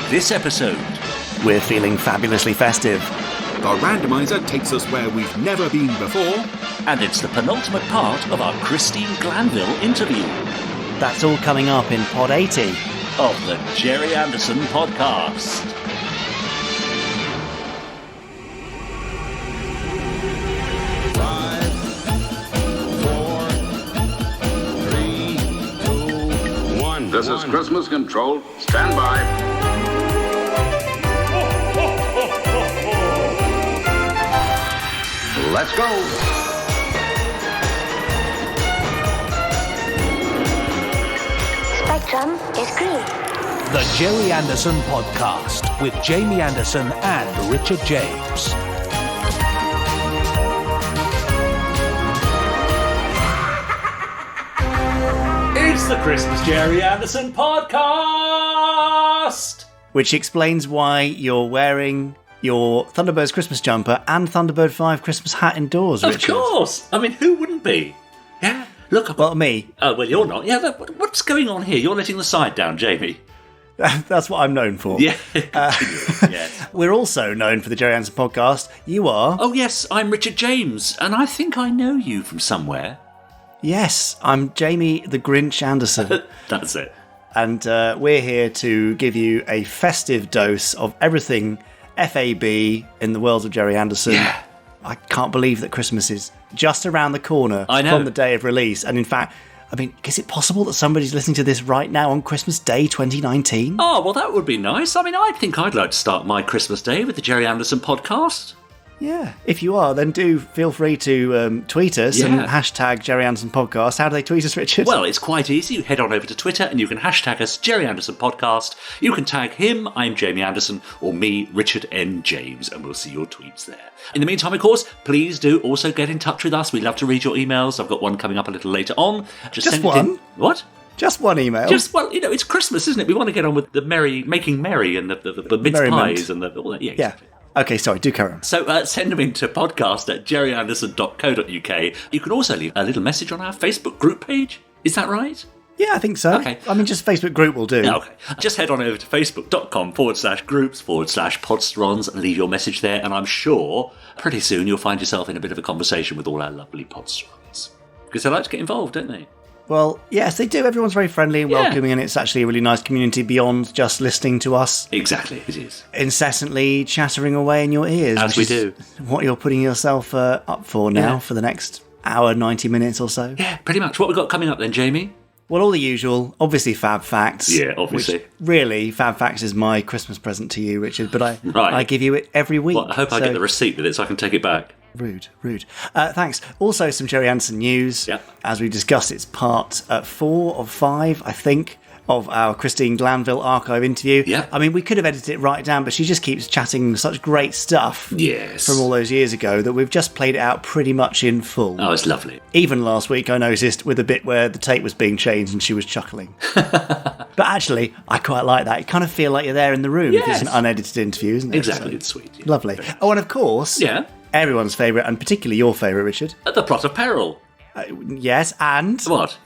this episode. We're feeling fabulously festive. The randomizer takes us where we've never been before. And it's the penultimate part of our Christine Glanville interview. That's all coming up in Pod 80 of the Gerry Anderson Podcast. This is Christmas Control. Stand by. Let's go. Spectrum is green. The Gerry Anderson Podcast with Jamie Anderson and Richard James. It's the Christmas Gerry Anderson Podcast! Which explains why you're wearing your Thunderbirds Christmas jumper and Thunderbird 5 Christmas hat indoors, Richard. Of course! I mean, who wouldn't be? Yeah, look. Well, me. Oh, well, you're not. Yeah, what's going on here? You're letting the side down, Jamie. That's what I'm known for. Yeah. Yes. We're also known for the Gerry Anderson Podcast. You are? Oh, yes, I'm Richard James, and I think I know you from somewhere. Yes, I'm Jamie the Grinch Anderson. That's it. And we're here to give you a festive dose of everything FAB in the world of Gerry Anderson. Yeah. I can't believe that Christmas is just around the corner from the day of release. And in fact, I mean, is it possible that somebody's listening to this right now on Christmas Day 2019? Oh, well, that would be nice. I mean, I think I'd like to start my Christmas Day with the Gerry Anderson Podcast. Yeah, if you are, then do feel free to tweet us and hashtag Gerry Anderson Podcast. How do they tweet us, Richard? Well, it's quite easy. You head on over to Twitter and you can hashtag us Gerry Anderson Podcast. You can tag him, I'm Jamie Anderson, or me, Richard N. James, and we'll see your tweets there. In the meantime, of course, please do also get in touch with us. We love to read your emails. I've got one coming up a little later on. Just send one? It in. What? Just one email? Well, it's Christmas, isn't it? We want to get on with the making merry and the mince pies and all that. Yeah, exactly. Okay, sorry, do carry on. So send them in to podcast@gerryanderson.co.uk. You can also leave a little message on our Facebook group page. Is that right? Yeah, I think so. Okay. I mean, just Facebook group will do. Yeah, okay. Just head on over to facebook.com/groups/podsterons and leave your message there. And I'm sure pretty soon you'll find yourself in a bit of a conversation with all our lovely podsterons. Because they like to get involved, don't they? Well, yes, they do. Everyone's very friendly and welcoming, and it's actually a really nice community beyond just listening to us. Exactly, it is. Incessantly chattering away in your ears. As we do. What you're putting yourself up for now for the next hour, 90 minutes or so. Yeah, pretty much. What we got coming up then, Jamie? Well, all the usual. Obviously, Fab Facts. Yeah, obviously. Which, really, Fab Facts is my Christmas present to you, Richard, but I give you it every week. Well, I hope I get the receipt with it so I can take it back. Rude. Thanks. Also, some Gerry Anderson news. Yep. As we discussed, it's part 4 of 5, I think, of our Christine Glanville archive interview. Yeah. I mean, we could have edited it right down, but she just keeps chatting such great stuff from all those years ago that we've just played it out pretty much in full. Oh, it's lovely. Even last week, I noticed with a bit where the tape was being changed and she was chuckling. But actually, I quite like that. You kind of feel like you're there in the room if it's an unedited interview, isn't it? Exactly, So, it's sweet. Yeah. Lovely. Oh, and of course... Yeah. Everyone's favourite, and particularly your favourite, Richard. The Plot of Peril. Yes, and... What?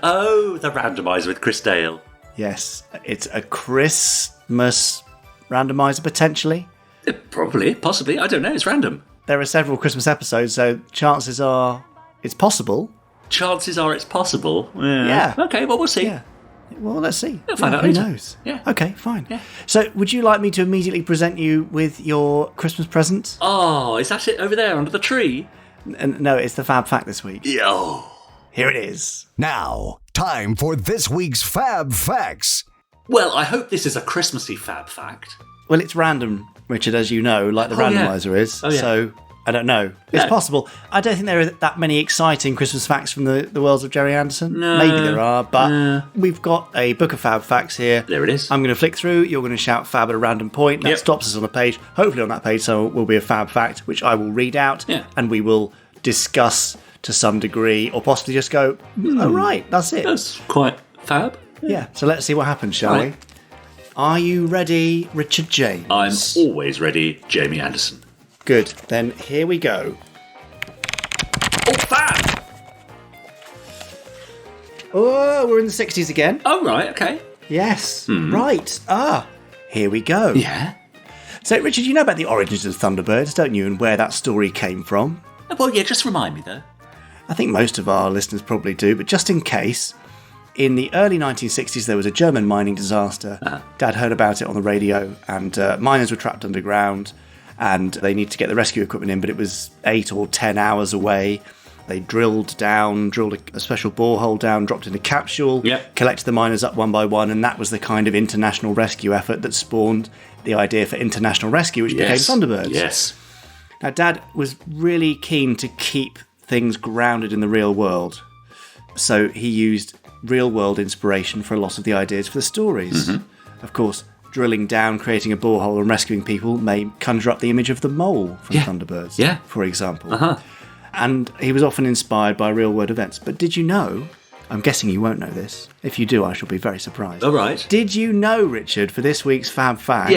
Oh, the randomiser with Chris Dale. Yes, it's a Christmas randomiser, potentially. Probably, possibly. I don't know. It's random. There are several Christmas episodes, so chances are it's possible. Chances are it's possible. Yeah. Okay, well, we'll see. Yeah. Well, let's see. We'll find out who later. knows? Yeah. Okay, fine. Yeah. So, would you like me to immediately present you with your Christmas present? Oh, is that it over there under the tree? No, it's the Fab Fact this week. Yo. Here it is. Now, time for this week's Fab Facts. Well, I hope this is a Christmassy Fab Fact. Well, it's random, Richard, as you know, like the randomiser is. Oh, yeah. So, I don't know. It's possible. I don't think there are that many exciting Christmas facts from the worlds of Gerry Anderson. No. Maybe there are, but we've got a book of Fab Facts here. There it is. I'm going to flick through. You're going to shout Fab at a random point. That stops us on a page. Hopefully on that page so will be a Fab Fact, which I will read out, and we will discuss to some degree, or possibly just go, oh, right, that's it. That's quite fab. Yeah, so let's see what happens, shall we? Are you ready, Richard James? I'm always ready, Jamie Anderson. Good, then here we go. Oh, fab! Oh, we're in the 60s again. Oh, right, okay. Yes, right. Here we go. Yeah? So, Richard, you know about the origins of Thunderbirds, don't you, and where that story came from? Well, yeah, just remind me, though. I think most of our listeners probably do, but just in case, in the early 1960s, there was a German mining disaster. Dad heard about it on the radio, and miners were trapped underground, and they needed to get the rescue equipment in, but it was 8 or 10 hours away. They drilled a special borehole down, dropped in a capsule, collected the miners up one by one, and that was the kind of international rescue effort that spawned the idea for international rescue, which became Thunderbirds. Yes. Now, Dad was really keen to keep things grounded in the real world, so he used real-world inspiration for a lot of the ideas for the stories. Of course, drilling down, creating a borehole and rescuing people may conjure up the image of the mole from Thunderbirds, for example. And he was often inspired by real-world events. But did you know, I'm guessing you won't know this, if you do I shall be very surprised. All right. Did you know, Richard, for this week's Fab Fact,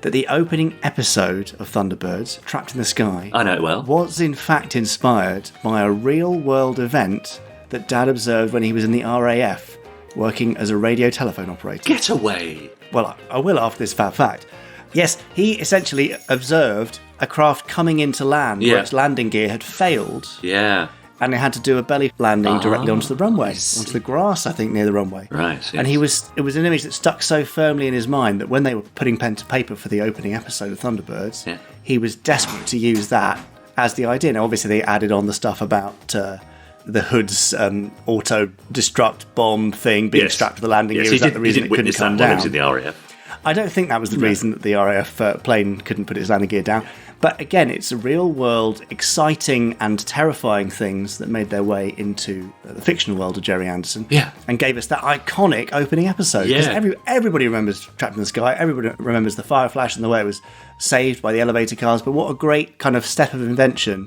that the opening episode of Thunderbirds, Trapped in the Sky, I know it well, was in fact inspired by a real-world event that Dad observed when he was in the RAF, working as a radio telephone operator. Get away! Well, I will after this Fab Fact. Yes, he essentially observed a craft coming into land where its landing gear had failed. Yeah. And it had to do a belly landing directly onto the runway, onto the grass, I think, near the runway. Right. Yes. And it was an image that stuck so firmly in his mind that when they were putting pen to paper for the opening episode of Thunderbirds, he was desperate to use that as the idea. Now, obviously, they added on the stuff about the Hood's auto-destruct bomb thing being strapped to the landing gear. Is that the reason it couldn't come down? He was in the RAF. I don't think that was the reason that the RAF plane couldn't put its landing gear down. But again, it's a real-world, exciting and terrifying things that made their way into the fictional world of Gerry Anderson and gave us that iconic opening episode. Because everybody remembers Trapped in the Sky, everybody remembers the fire flash and the way it was saved by the elevator cars, but what a great kind of step of invention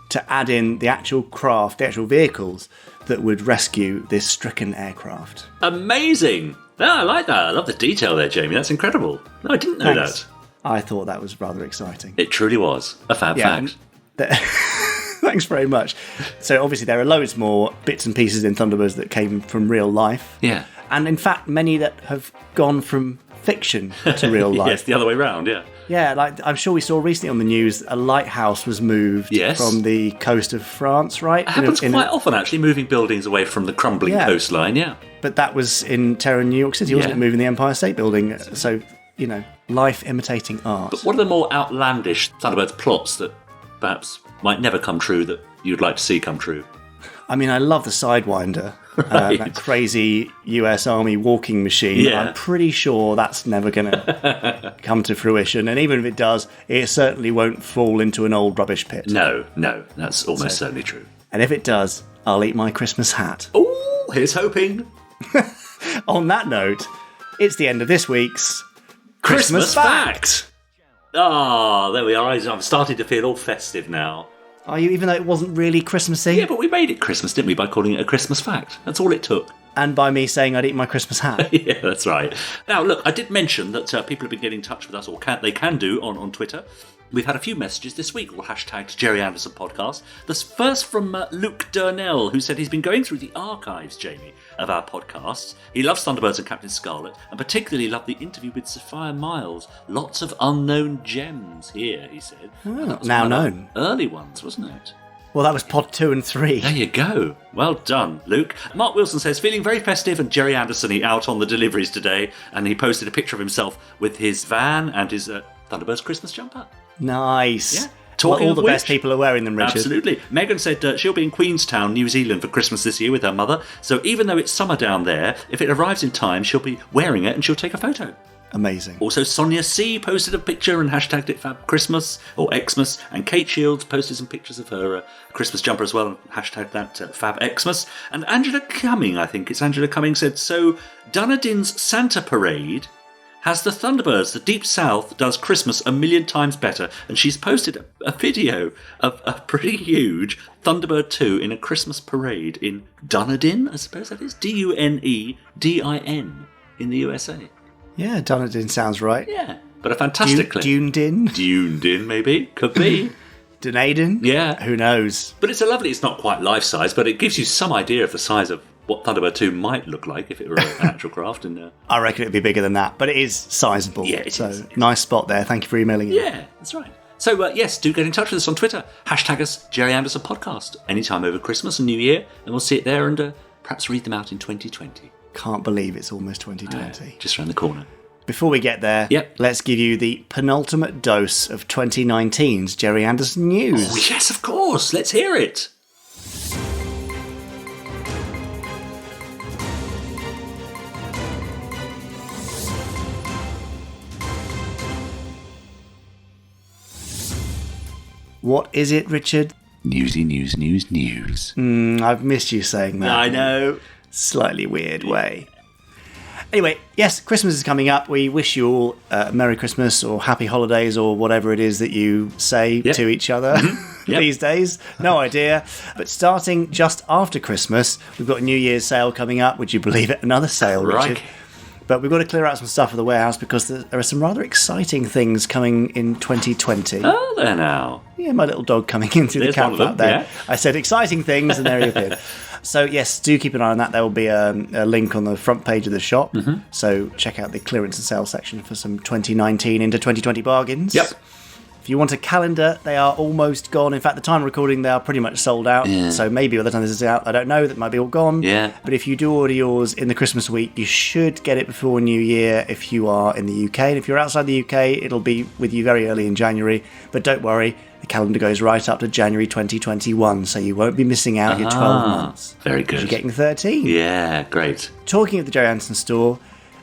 to add in the actual craft, the actual vehicles that would rescue this stricken aircraft. Amazing! No, I like that. I love the detail there, Jamie. That's incredible. No, I didn't know that. I thought that was rather exciting. It truly was. A fab fact. Thanks very much. So obviously there are loads more bits and pieces in Thunderbirds that came from real life. Yeah. And in fact, many that have gone from fiction to real life. Yes, the other way round, Yeah, like I'm sure we saw recently on the news, a lighthouse was moved from the coast of France, right? It happens quite often, actually, moving buildings away from the crumbling coastline, But that was in Terra, New York City, wasn't it? Moving the Empire State Building. So, life imitating art. But what are the more outlandish Thunderbirds plots that perhaps might never come true that you'd like to see come true? I mean, I love the Sidewinder, that crazy US Army walking machine. Yeah. I'm pretty sure that's never going to come to fruition. And even if it does, it certainly won't fall into an old rubbish pit. No, that's almost certainly true. And if it does, I'll eat my Christmas hat. Oh, here's hoping. On that note, it's the end of this week's Christmas Fact. There we are. I'm starting to feel all festive now. Are you, even though it wasn't really Christmassy? Yeah, but we made it Christmas, didn't we, by calling it a Christmas fact? That's all it took. And by me saying I'd eat my Christmas hat. Yeah, that's right. Now, look, I did mention that people have been getting in touch with us, or they can do on Twitter. We've had a few messages this week, all hashtagged Gerry Anderson Podcast. This first from Luke Durnell, who said he's been going through the archives, Jamie, of our podcasts. He loves Thunderbirds and Captain Scarlet, and particularly loved the interview with Sophia Miles. Lots of unknown gems here, he said. Now known. Early ones, wasn't it? Well, that was pod 2 and 3. There you go. Well done, Luke. Mark Wilson says, feeling very festive and Gerry Anderson-y out on the deliveries today, and he posted a picture of himself with his van and his Thunderbirds Christmas jumper. Nice. Yeah. Talking all the best people are wearing them, Richard. Absolutely. Megan said she'll be in Queenstown, New Zealand for Christmas this year with her mother, so even though it's summer down there, if it arrives in time, she'll be wearing it and she'll take a photo. Amazing. Also, Sonia C posted a picture and hashtagged it Fab Christmas or Xmas, and Kate Shields posted some pictures of her Christmas jumper as well and hashtagged that Fab Xmas. And Angela Cumming, I think it's Angela Cumming, said, so Dunedin's Santa Parade has the Thunderbirds. The Deep South does Christmas a million times better, and she's posted a video of a pretty huge Thunderbird 2 in a Christmas parade in Dunedin, I suppose that is, Dunedin in the USA. Yeah, Dunedin sounds right. Yeah, but a fantastic clip. Dunedin, maybe. Could be. Dunedin? Yeah. Who knows? But it's not quite life-size, but it gives you some idea of the size of what Thunderbird 2 might look like if it were an actual craft. And I reckon it'd be bigger than that, but it is sizable. Yeah, it is. Nice spot there. Thank you for emailing in. Yeah, that's right. So, yes, do get in touch with us on Twitter. Hashtag us Gerry Anderson Podcast anytime over Christmas and New Year, and we'll see it there and perhaps read them out in 2020. Can't believe it's almost 2020. Just around the corner. Before we get there, let's give you the penultimate dose of 2019's Gerry Anderson news. Oh, yes, of course. Let's hear it. What is it, Richard? Newsy news. I've missed you saying that. I know. Slightly weird way. Anyway, yes, Christmas is coming up. We wish you all Merry Christmas or Happy Holidays or whatever it is that you say to each other these days. No idea. But starting just after Christmas, we've got a New Year's sale coming up. Would you believe it? Another sale, Richard. Right. But we've got to clear out some stuff at the warehouse because there are some rather exciting things coming in 2020. Oh, there now. Yeah, my little dog coming in through the cat flap there. Yeah. I said exciting things and there he appeared. So yes, do keep an eye on that. There will be a link on the front page of the shop. Mm-hmm. So check out the clearance and sale section for some 2019 into 2020 bargains. Yep. If you want a calendar, they are almost gone. In fact, the time of recording, they are pretty much sold out. Yeah. So maybe by the time this is out, I don't know, that might be all gone. Yeah. But if you do order yours in the Christmas week, you should get it before New Year if you are in the UK. And if you're outside the UK, it'll be with you very early in January. But don't worry, the calendar goes right up to January 2021, so you won't be missing out your 12 months. Very good. You're getting 13. Yeah, great. Talking of the Gerry Anderson store,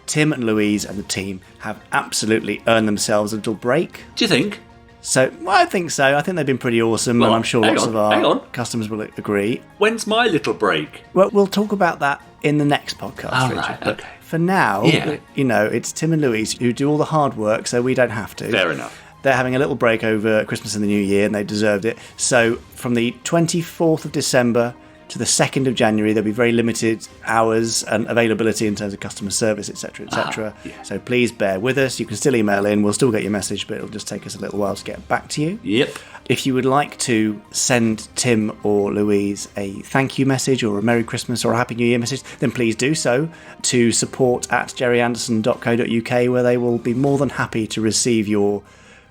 Tim and Louise and the team have absolutely earned themselves a little break. Do you think? So, well, I think so. I think they've been pretty awesome, and I'm sure lots of our customers will agree. When's my little break? Well, we'll talk about that in the next podcast, Richard. Right, but for now, it's Tim and Louise who do all the hard work, so we don't have to. Fair enough. They're having a little break over Christmas and the New Year, and they deserved it. So, from the 24th of December to the 2nd of January, there'll be very limited hours and availability in terms of customer service, etc., etc. So please bear with us. You can still email in. We'll still get your message, but it'll just take us a little while to get back to you. Yep. If you would like to send Tim or Louise a thank you message or a Merry Christmas or a Happy New Year message, then please do so to support@gerryanderson.co.uk, where they will be more than happy to receive your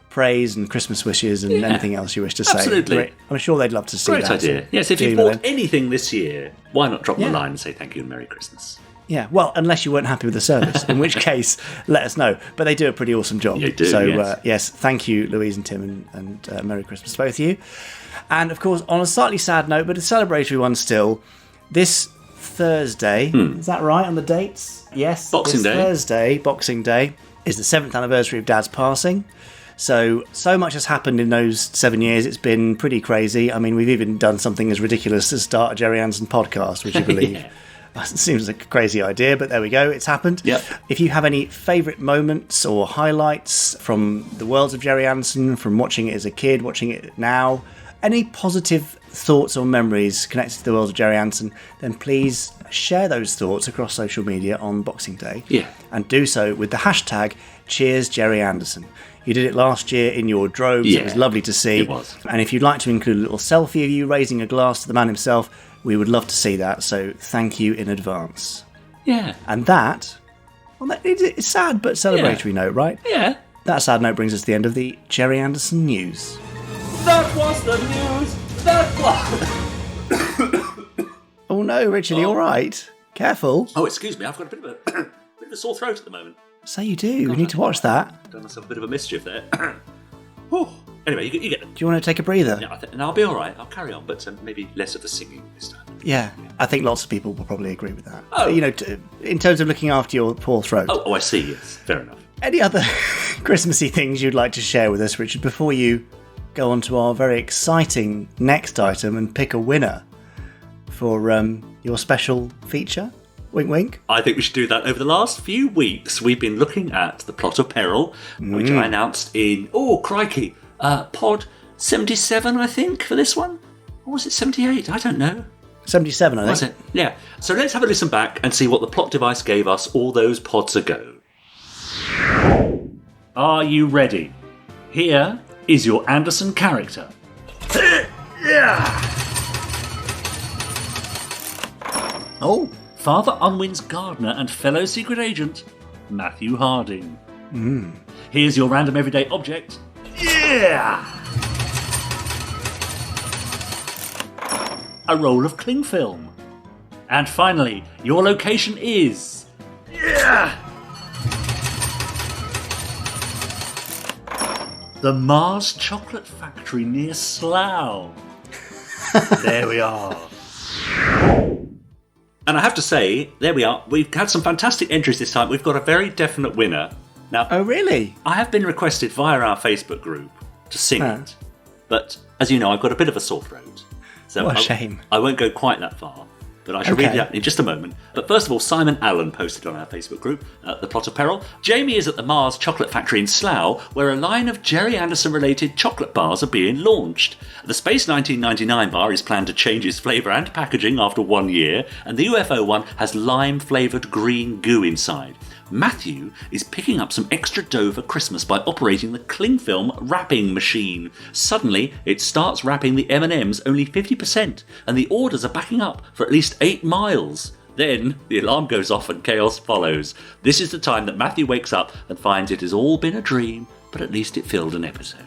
praise and Christmas wishes and anything else you wish to say. Absolutely. I'm sure they'd love to see that. Great idea. So yes, if you bought anything this year, why not drop them a line and say thank you and Merry Christmas? Yeah, well, unless you weren't happy with the service, in which case, let us know. But they do a pretty awesome job. They do, so, yes, thank you, Louise and Tim, and Merry Christmas to both of you. And, of course, on a slightly sad note, but a celebratory one still, this Thursday, is that right on the dates? Yes. Boxing Day. Thursday, Boxing Day, is the 7th anniversary of Dad's passing. So much has happened in those 7 years. It's been pretty crazy. I mean, we've even done something as ridiculous as start a Gerry Anderson podcast, would you believe? It seems like a crazy idea, but there we go. It's happened. Yep. If you have any favourite moments or highlights from the worlds of Gerry Anderson, from watching it as a kid, watching it now, any positive thoughts or memories connected to the world of Gerry Anderson, then please share those thoughts across social media on Boxing Day. Yeah. And do so with the hashtag #CheersGerryAnderson. You did it last year in your droves. Yeah, it was lovely to see. It was. And if you'd like to include a little selfie of you raising a glass to the man himself, we would love to see that. So thank you in advance. Yeah. And that, well, it's sad but celebratory note, right? Yeah. That sad note brings us to the end of the Gerry Anderson news. That was the news. That was. Oh no, Richard, are you all right? Careful. Oh, excuse me. I've got a bit of a sore throat at the moment. So you do. We need to watch that. Done myself a bit of a mischief there. Anyway, you get it. Do you want to take a breather? Yeah, and I'll be all right. I'll carry on, but maybe less of the singing this time. Yeah, I think lots of people will probably agree with that. Oh. You know, in terms of looking after your poor throat. Oh, I see. Yes, fair enough. Any other Christmassy things you'd like to share with us, Richard, before you go on to our very exciting next item and pick a winner for your special feature? Wink, wink. I think we should do that. Over the last few weeks, we've been looking at the Plot of Peril, which I announced in, pod 77, I think, for this one. Or was it 78? I don't know. 77, I think. Was it? Yeah. So let's have a listen back and see what the plot device gave us all those pods ago. Are you ready? Here is your Anderson character. Oh, Father Unwin's gardener and fellow secret agent, Matthew Harding. Here's your random everyday object. Yeah! A roll of cling film. And finally, your location is... Yeah! The Mars Chocolate Factory near Slough. There we are. And I have to say, there we are. We've had some fantastic entries this time. We've got a very definite winner. Now, Oh, really? I have been requested via our Facebook group to sing it. But, as you know, I've got a bit of a sore throat. So What a shame. I won't go quite that far. But I shall read it out in just a moment. But first of all, Simon Allen posted on our Facebook group, The Plot of Peril. Jamie is at the Mars Chocolate Factory in Slough, where a line of Gerry Anderson-related chocolate bars are being launched. The Space 1999 bar is planned to change its flavour and packaging after 1 year, and the UFO one has lime-flavoured green goo inside. Matthew is picking up some extra dough for Christmas by operating the cling film wrapping machine. Suddenly, it starts wrapping the M&Ms only 50%, and the orders are backing up for at least 8 miles. Then, the alarm goes off and chaos follows. This is the time that Matthew wakes up and finds it has all been a dream, but at least it filled an episode.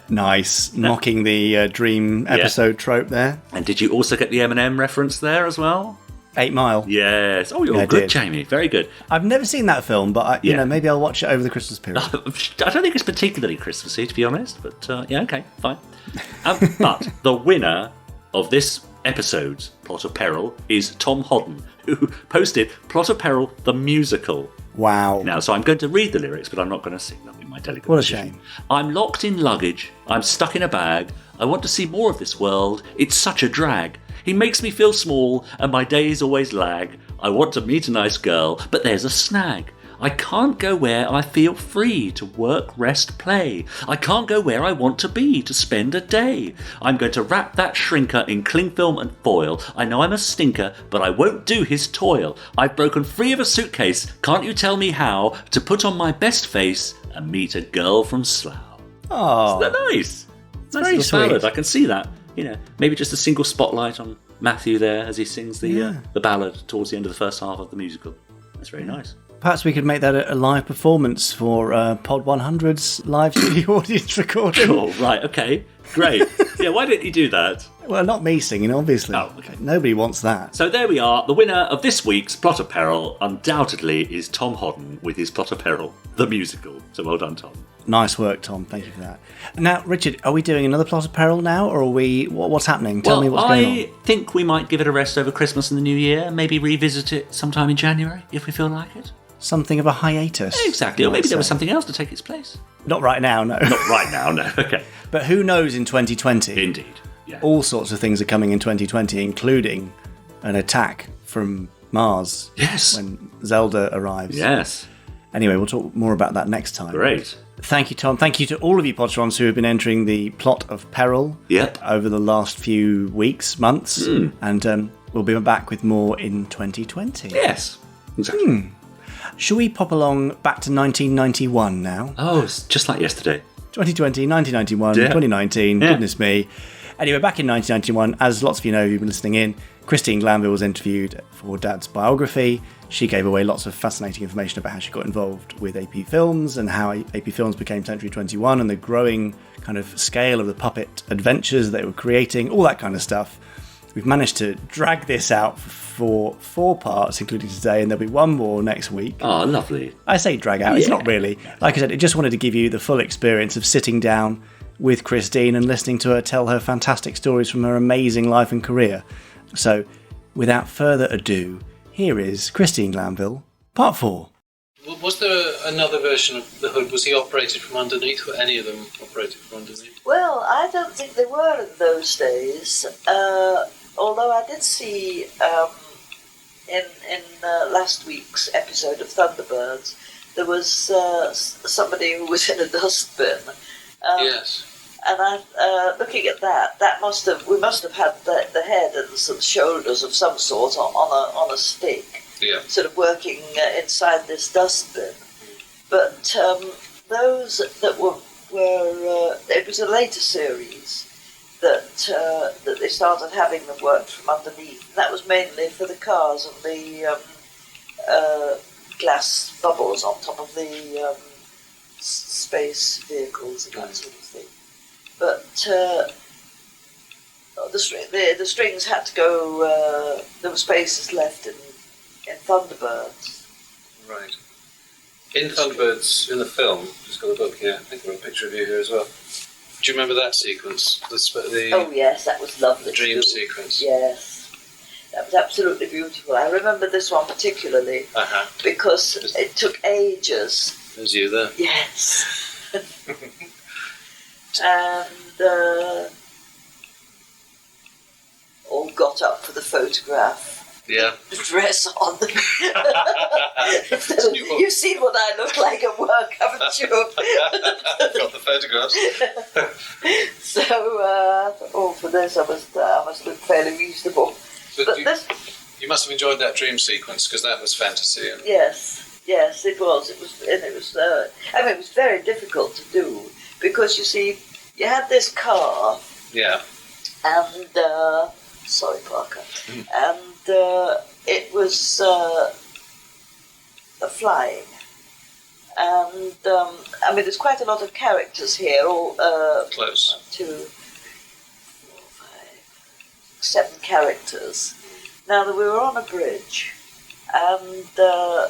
Nice. Mocking the dream episode trope there. And did you also get the M&M reference there as well? 8 Mile. Yes. Oh, you're good, Jamie. Very good. I've never seen that film, but you know, maybe I'll watch it over the Christmas period. I don't think it's particularly Christmassy, to be honest, but yeah, okay, fine. But the winner of this episode's Plot of Peril is Tom Hodden, who posted Plot of Peril, the musical. Wow. Now, so I'm going to read the lyrics, but I'm not going to sing them in my delicate What a position. shame. I'm locked in luggage. I'm stuck in a bag. I want to see more of this world. It's such a drag. He makes me feel small, and my days always lag. I want to meet a nice girl, but there's a snag. I can't go where I feel free to work, rest, play. I can't go where I want to be to spend a day. I'm going to wrap that shrinker in cling film and foil. I know I'm a stinker, but I won't do his toil. I've broken free of a suitcase. Can't you tell me how to put on my best face and meet a girl from Slough? Oh, Isn't that nice? Nice very little ballad. sweet. I can see that. You know, maybe just a single spotlight on Matthew there as he sings the ballad towards the end of the first half of the musical. That's very nice. Perhaps we could make that a live performance for Pod 100's live studio audience recording. Oh, right, okay, great. Yeah, why don't you do that? Well, not me singing, obviously. Oh, okay. Nobody wants that. So there we are. The winner of this week's Plot of Peril undoubtedly is Tom Hodden with his Plot of Peril, the musical. So well done, Tom. Nice work, Tom. Thank you for that. Now, Richard, are we doing another Plot of Peril now, or are we? What's happening? Tell me what's going on. I think we might give it a rest over Christmas and the New Year. Maybe revisit it sometime in January if we feel like it. Something of a hiatus. Exactly. Or maybe there was something else to take its place. Not right now, no. Not right now, no. Okay. But who knows in 2020? Indeed. Yeah. All sorts of things are coming in 2020, including an attack from Mars. Yes. When Zelda arrives. Yes. Anyway, we'll talk more about that next time. Great. Thank you, Tom. Thank you to all of you Potterons who have been entering the Plot of Peril over the last few weeks, months. And we'll be back with more in 2020. Yes. Exactly. Shall we pop along back to 1991 now? Oh, it's just like yesterday. 2020, 1991, 2019, goodness me. Anyway, back in 1991, as lots of you know who've been listening in, Christine Glanville was interviewed for Dad's biography. She gave away lots of fascinating information about how she got involved with AP Films and how AP Films became Century 21 and the growing kind of scale of the puppet adventures they were creating, all that kind of stuff. We've managed to drag this out for 4 parts, including today, and there'll be one more next week. Oh, lovely. I say drag out, it's not really. Like I said, I just wanted to give you the full experience of sitting down with Christine and listening to her tell her fantastic stories from her amazing life and career. So, without further ado, here is Christine Glanville, part 4. Was there another version of the hood? Was he operated from underneath? Were any of them operated from underneath? Well, I don't think they were in those days. Although I did see in last week's episode of Thunderbirds, there was somebody who was in a dustbin. Yes. And I, looking at that, we must have had the head and some shoulders of some sort on a stick, sort of working inside this dustbin. But those that were it was a later series that that they started having them worked from underneath. And that was mainly for the cars and the glass bubbles on top of the space vehicles and that sort of thing. But the strings had to go. There were spaces left in Thunderbirds. Right. In Thunderbirds, in the film, just got a book here. I think I've got a picture of you here as well. Do you remember that sequence? Oh yes, that was lovely. The dream sequence. Yes, that was absolutely beautiful. I remember this one particularly because it took ages. Was you there? Yes. And all got up for the photograph. Yeah. The dress on. You've seen what I look like at work, haven't you? Got the photographs. So, for this, I must look fairly reasonable. But you must have enjoyed that dream sequence because that was fantasy. Yes, it was. It was. It was very difficult to do because you see, you had this car. Yeah. And sorry, Parker. And it was flying. And there's quite a lot of characters here. All close. 1, 2, 3, 4, 5, 7 characters. Now we were on a bridge, and the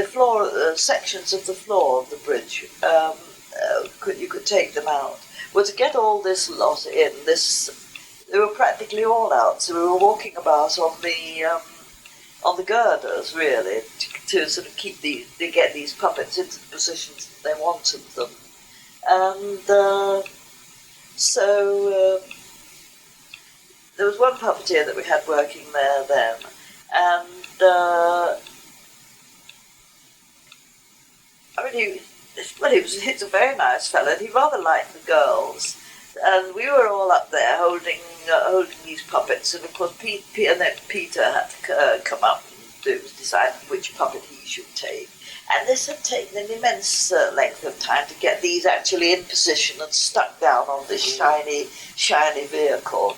floor, sections of the floor of the bridge, you could take them out. Well, to get all this lot in, they were practically all out. So we were walking about on the girders, really, to sort of get these puppets into the positions that they wanted them. And so there was one puppeteer that we had working there then, and he's a very nice fellow, and he rather liked the girls. And we were all up there holding these puppets, and of course Peter had to come up and decide which puppet he should take. And this had taken an immense length of time to get these actually in position and stuck down on this shiny vehicle.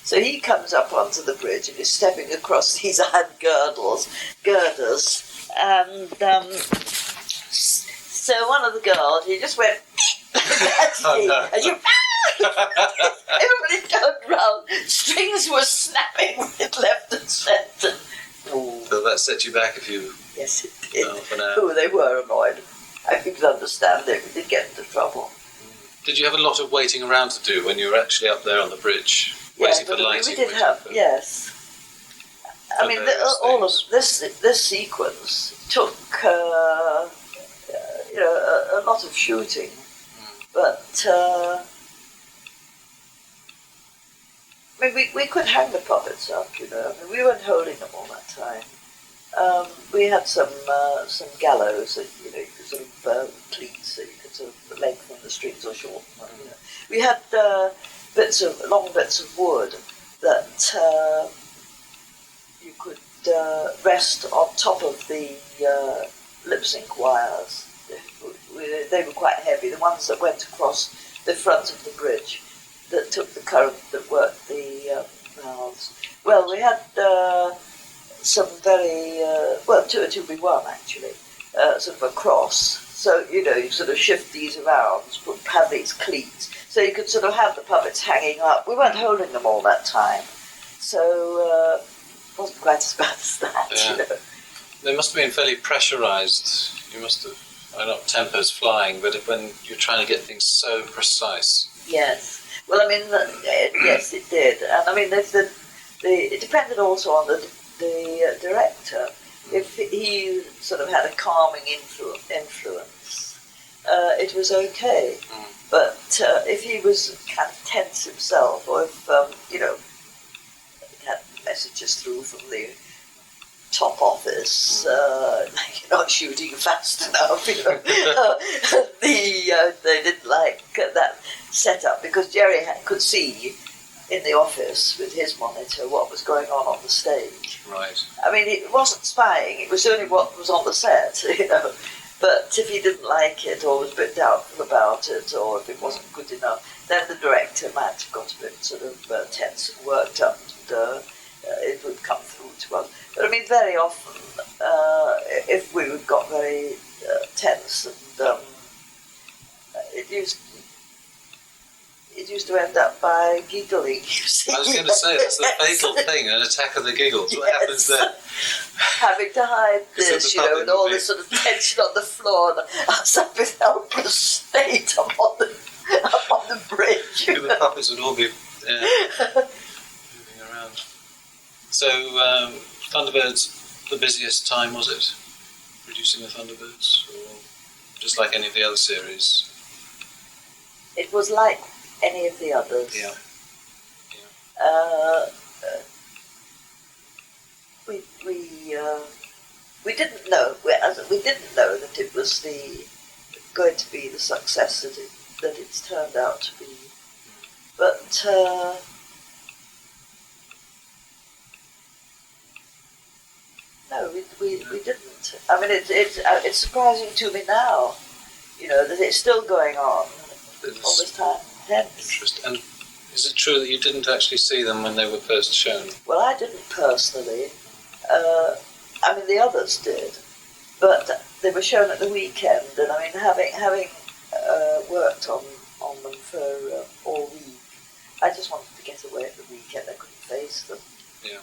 So he comes up onto the bridge and is stepping across these iron girders, and so one of the girls, he just went, and you. Everybody turned round. Strings were snapping with left and centre. So that set you back a few. Yes, it did. For now. Oh, they were annoyed. I could understand it. We did get into trouble. Did you have a lot of waiting around to do when you were actually up there on the bridge, waiting for lighting? We did have, yes. I mean, all of this sequence took a lot of shooting, but. We could hang the puppets up, we weren't holding them all that time. We had some gallows that, you could sort of cleats so you could sort of lengthen the strings or shorten them. We had long bits of wood that you could rest on top of the lip sync wires. They were quite heavy, the ones that went across the front of the bridge, that took the current that worked the valves. Well, we had some very, 2-2-1 actually, sort of a cross. So, you sort of shift these around, have these cleats, so you could sort of have the puppets hanging up. We weren't holding them all that time, so it wasn't quite as bad as that, They must have been fairly pressurised. You must have, not tempers flying, but when you're trying to get things so precise. Yes. Well, yes, it did, and it depended also on the director. If he sort of had a calming influence, it was okay. But if he was kind of tense himself, or if he had messages through from the top office, like you're not shooting fast enough, they didn't like that setup, because Gerry could see in the office with his monitor what was going on the stage. Right. I mean, it wasn't spying, it was only what was on the set, But if he didn't like it, or was a bit doubtful about it, or if it wasn't good enough, then the director might have got a bit sort of tense and worked up, and it would come through to us. But I mean, very often, if we got very tense, and it used to end up by giggling, you see. I was going to say, that's the fatal thing, an attack of the giggles. What happens then? Having to hide this, and all this sort of tension on the floor, and I was up in helpless state up on the bridge. The puppets would all be moving around. So, Thunderbirds, the busiest time was it? Producing the Thunderbirds? Or just like any of the other series? It was like any of the others. Yeah. We didn't know. We didn't know that it was going to be the success that it's turned out to be. But no, we didn't. I mean, it's surprising to me now, that it's still going on all this time. Interesting. And is it true that you didn't actually see them when they were first shown? Well, I didn't personally. I mean, the others did, but they were shown at the weekend, and I mean, having worked on them for all week, I just wanted to get away at the weekend. I couldn't face them. Yeah.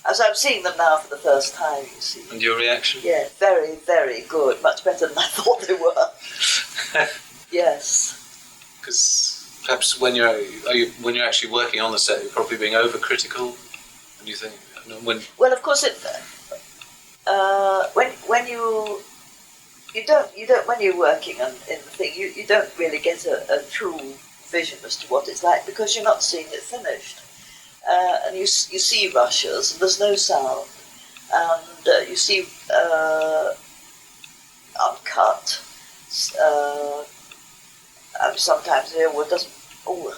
As I'm seeing them now for the first time, you see. And your reaction? Yeah, very, very good. Much better than I thought they were. Yes. Because perhaps when you're actually working on the set, you're probably being overcritical, and you think Well, of course, when you're working in the thing, you don't really get a true vision as to what it's like because you're not seeing it finished, and you see rushes and there's no sound, and you see uncut. And sometimes it doesn't. Or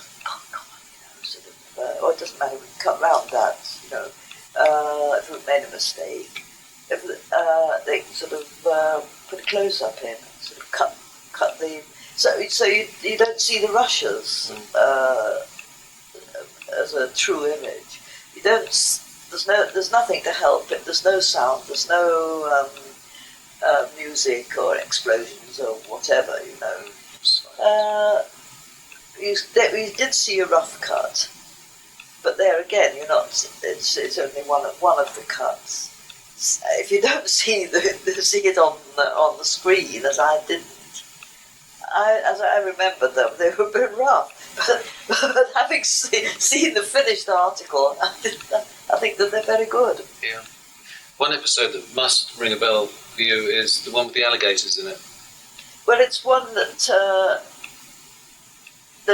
it doesn't matter. We can cut round that. If we've made a mistake, if they sort of put a close up in, sort of cut the. So you don't see the rushes as a true image. You don't. There's nothing to help it. There's no sound. There's no music or explosions or whatever. We did see a rough cut, but there again, you're not. It's only one of the cuts. If you don't see it on the screen, as I didn't, as I remember them, they were a bit rough. But having seen the finished article, I think that they're very good. Yeah. One episode that must ring a bell for you is the one with the alligators in it. Well, it's one that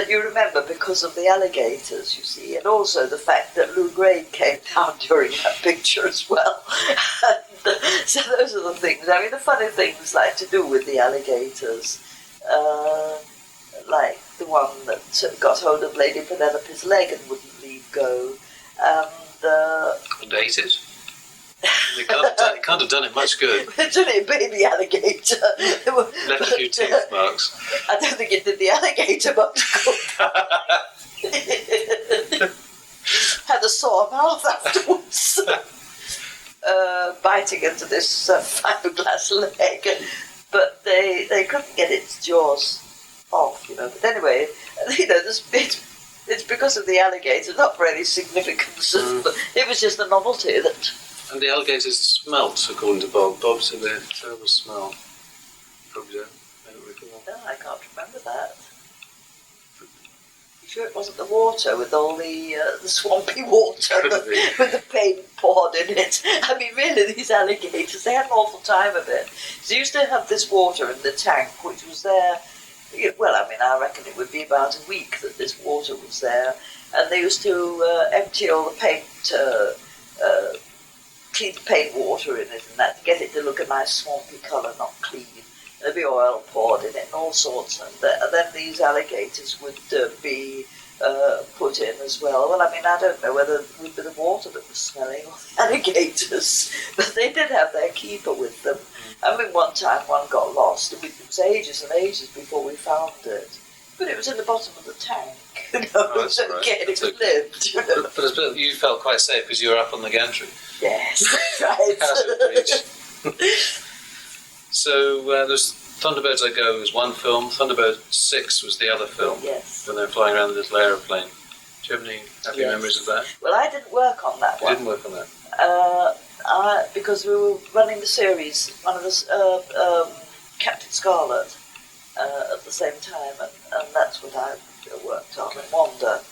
you remember because of the alligators, you see, and also the fact that Lou Grade came down during that picture as well. And, so those are the things. I mean, the funny things like to do with the alligators, like the one that got hold of Lady Penelope's leg and wouldn't leave go, and ate it? They can't have done it much good. It's only a baby alligator. Left a few teeth marks. I don't think it did the alligator much good. Had a sore mouth afterwards. Biting into this fiberglass leg. But they couldn't get its jaws off, But anyway, it's because of the alligator, not for any significance. It was just a novelty that... And the alligators smelt, according to Bob. Bob said they had a terrible smell. Probably don't recall. No, I can't remember that. You sure it wasn't the water with all the swampy water with the paint poured in it? I mean, really, these alligators, they had an awful time of it. So they used to have this water in the tank, which was there. Well, I mean, I reckon it would be about a week that this water was there. And they used to empty all the paint, clean the paint water in it and that to get it to look a nice swampy colour, not clean. There'd be oil poured in it and all sorts. And then these alligators would be put in as well. Well, I mean, I don't know whether it would be the water that was smelling or the alligators, but they did have their keeper with them. I mean, one time one got lost. It was ages and ages before we found it. But it was in the bottom of the tank. that's all right. okay, That's it okay. lived. But you felt quite safe because you were up on the gantry. Yes, right. House of Breach. So there's Thunderbirds I Go was one film, Thunderbird 6 was the other film. Yes. When they were flying around the little aeroplane. Do you have any happy memories of that? Well, I didn't work on that one. You didn't work on that? Because we were running the series, one of the Captain Scarlet at the same time, and that's what I worked on. Okay. And Wanda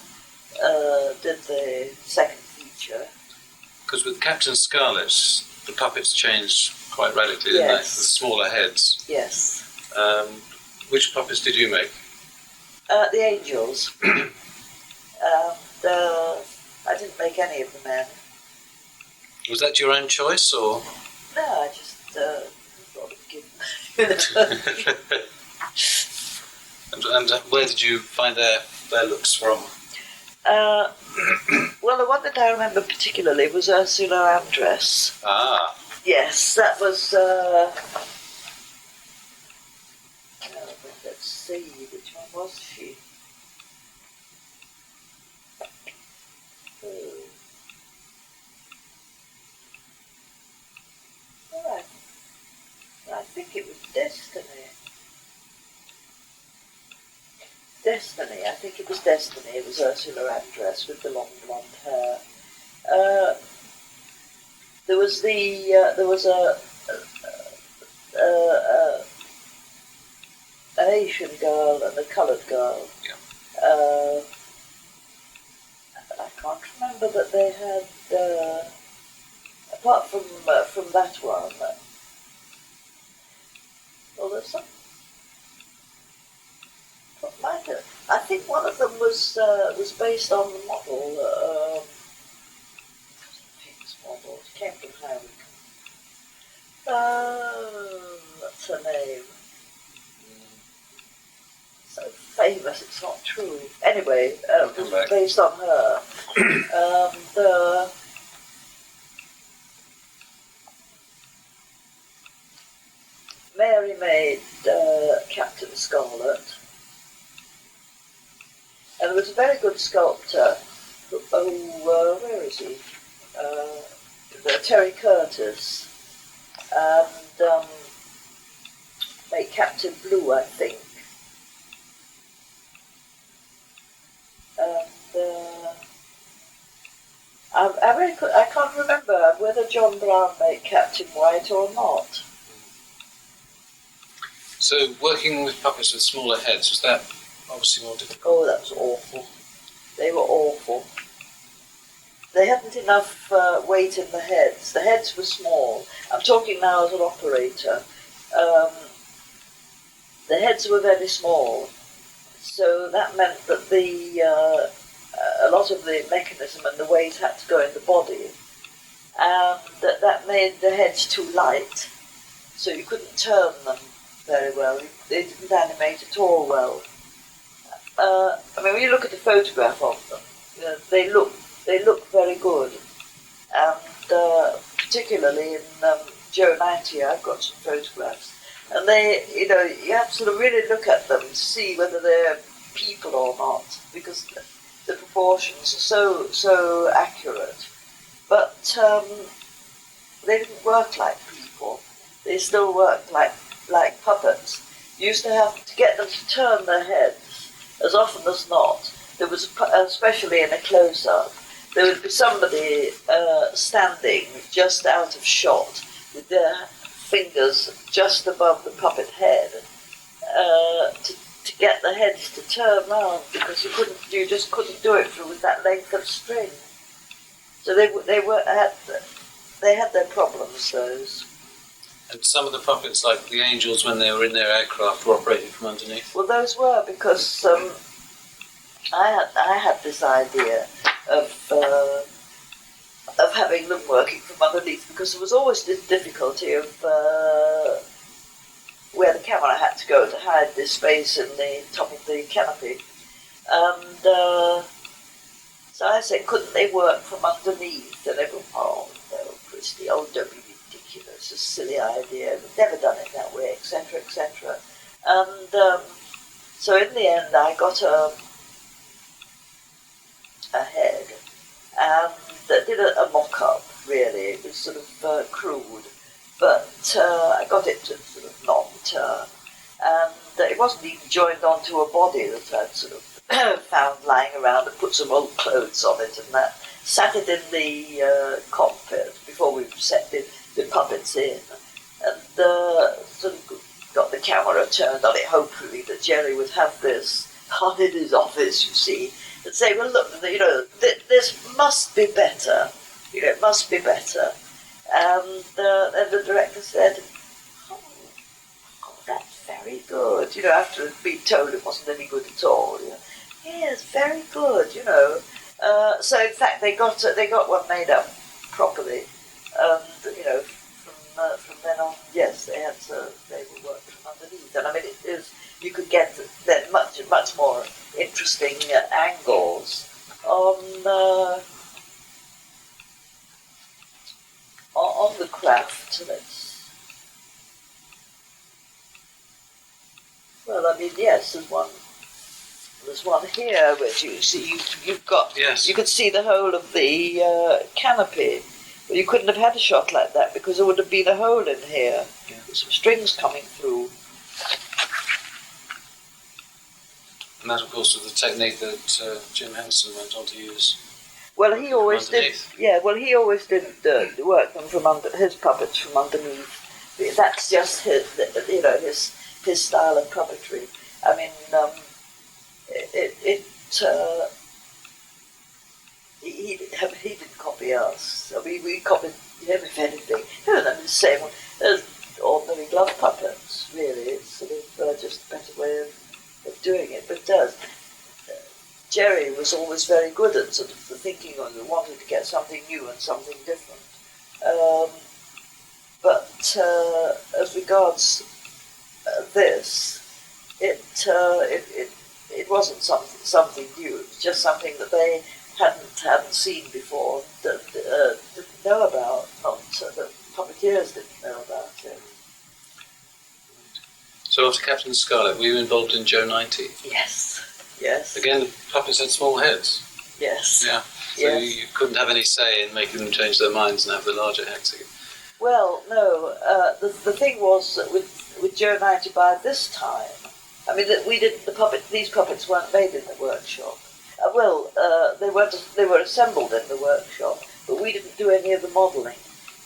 did the second feature. Because with Captain Scarlet, the puppets changed quite radically, didn't they? With smaller heads. Yes. Which puppets did you make? The Angels. I didn't make any of the men. Was that your own choice, or? No, I just thought of giving and where did you find their looks from? Well, the one that I remember particularly was Ursula Andress. Ah. Yes, that was. Let's see, which one was she? Oh, I think it was Destiny. I think it was Destiny. It was Ursula Andress with the long blonde hair. There was an Asian girl and a coloured girl. Yeah. I can't remember that they had, apart from that one. Well, there's some. I think one of them was based on the model. Famous model. She came from Harry. What's her name? So famous, it's not true. Anyway, it was based on her. Mary made Captain Scarlet. And there was a very good sculptor. Where is he? Terry Curtis. And made Captain Blue, I think. And I can't remember whether John Brown made Captain White or not. So working with puppets with smaller heads, was that obviously more difficult? Oh, that was awful. They were awful. They hadn't enough weight in the heads. The heads were small. I'm talking now as an operator. The heads were very small. So that meant that a lot of the mechanism and the weight had to go in the body. And that made the heads too light. So you couldn't turn them very well. They didn't animate at all well. When you look at the photograph of them, they look very good. And particularly in Joe 90, I've got some photographs. And you have to sort of really look at them to see whether they're people or not, because the proportions are so accurate. But they didn't work like people. They still worked like puppets. You used to have to get them to turn their heads as often as not. There was, especially in a close-up, there would be somebody standing just out of shot with their fingers just above the puppet head to get the heads to turn round, because you just couldn't do it with that length of string. So they had their problems, those. And some of the puppets, like the Angels, when they were in their aircraft, were operated from underneath? Well, those were, because I had this idea of having them working from underneath, because there was always this difficulty of where the camera had to go to hide this space in the top of the canopy. And so I said, couldn't they work from underneath? And everyone, oh, no, Christy, oh, don't be ridiculous, it's a silly idea, we've never done it that way, etc., etc. And so in the end, I got ahead and did a mock-up, really. It was sort of crude, but I got it to sort of not turn. And it wasn't even joined onto a body that I'd sort of found lying around and put some old clothes on it and that. Sat it in the cockpit before we set the puppets in, and sort of got the camera turned on it, hopefully that Gerry would have this on in his office, you see, and say, well, look, this must be better. It must be better. And then the director said, oh, that's very good. After being told it wasn't any good at all. Yes, very good. So in fact, they got one made up properly. From then on, yes, they were worked from underneath, and I mean, you could get then much more interesting angles on the craft. Well, I mean, yes, there's one here which you see. You've got. Yes. You could see the whole of the canopy. Well, you couldn't have had a shot like that because there would have been a hole in here. Yeah. With some strings coming through. And that, of course, was the technique that Jim Henson went on to use. Well, he always did. Yeah. Well, he always did work them from his puppets from underneath. That's just his style of puppetry. I mean. He didn't copy us. I mean, we copied him, if anything. The same as ordinary glove puppets, really. It's sort of just a better way of doing it. But Gerry was always very good at sort of the thinking on it, wanting to get something new and something different. But as regards this, it wasn't something new. It was just something that they hadn't seen before, that didn't know about, that puppeteers didn't know about it. So after Captain Scarlet, were you involved in Joe 90? Yes. Again, the puppets had small heads. Yes. Yeah. So you couldn't have any say in making them change their minds and have the larger heads again. Well, no. The thing was that with Joe 90 by this time, I mean, that we didn't. These puppets weren't made in the workshop. They were assembled in the workshop, but we didn't do any of the modelling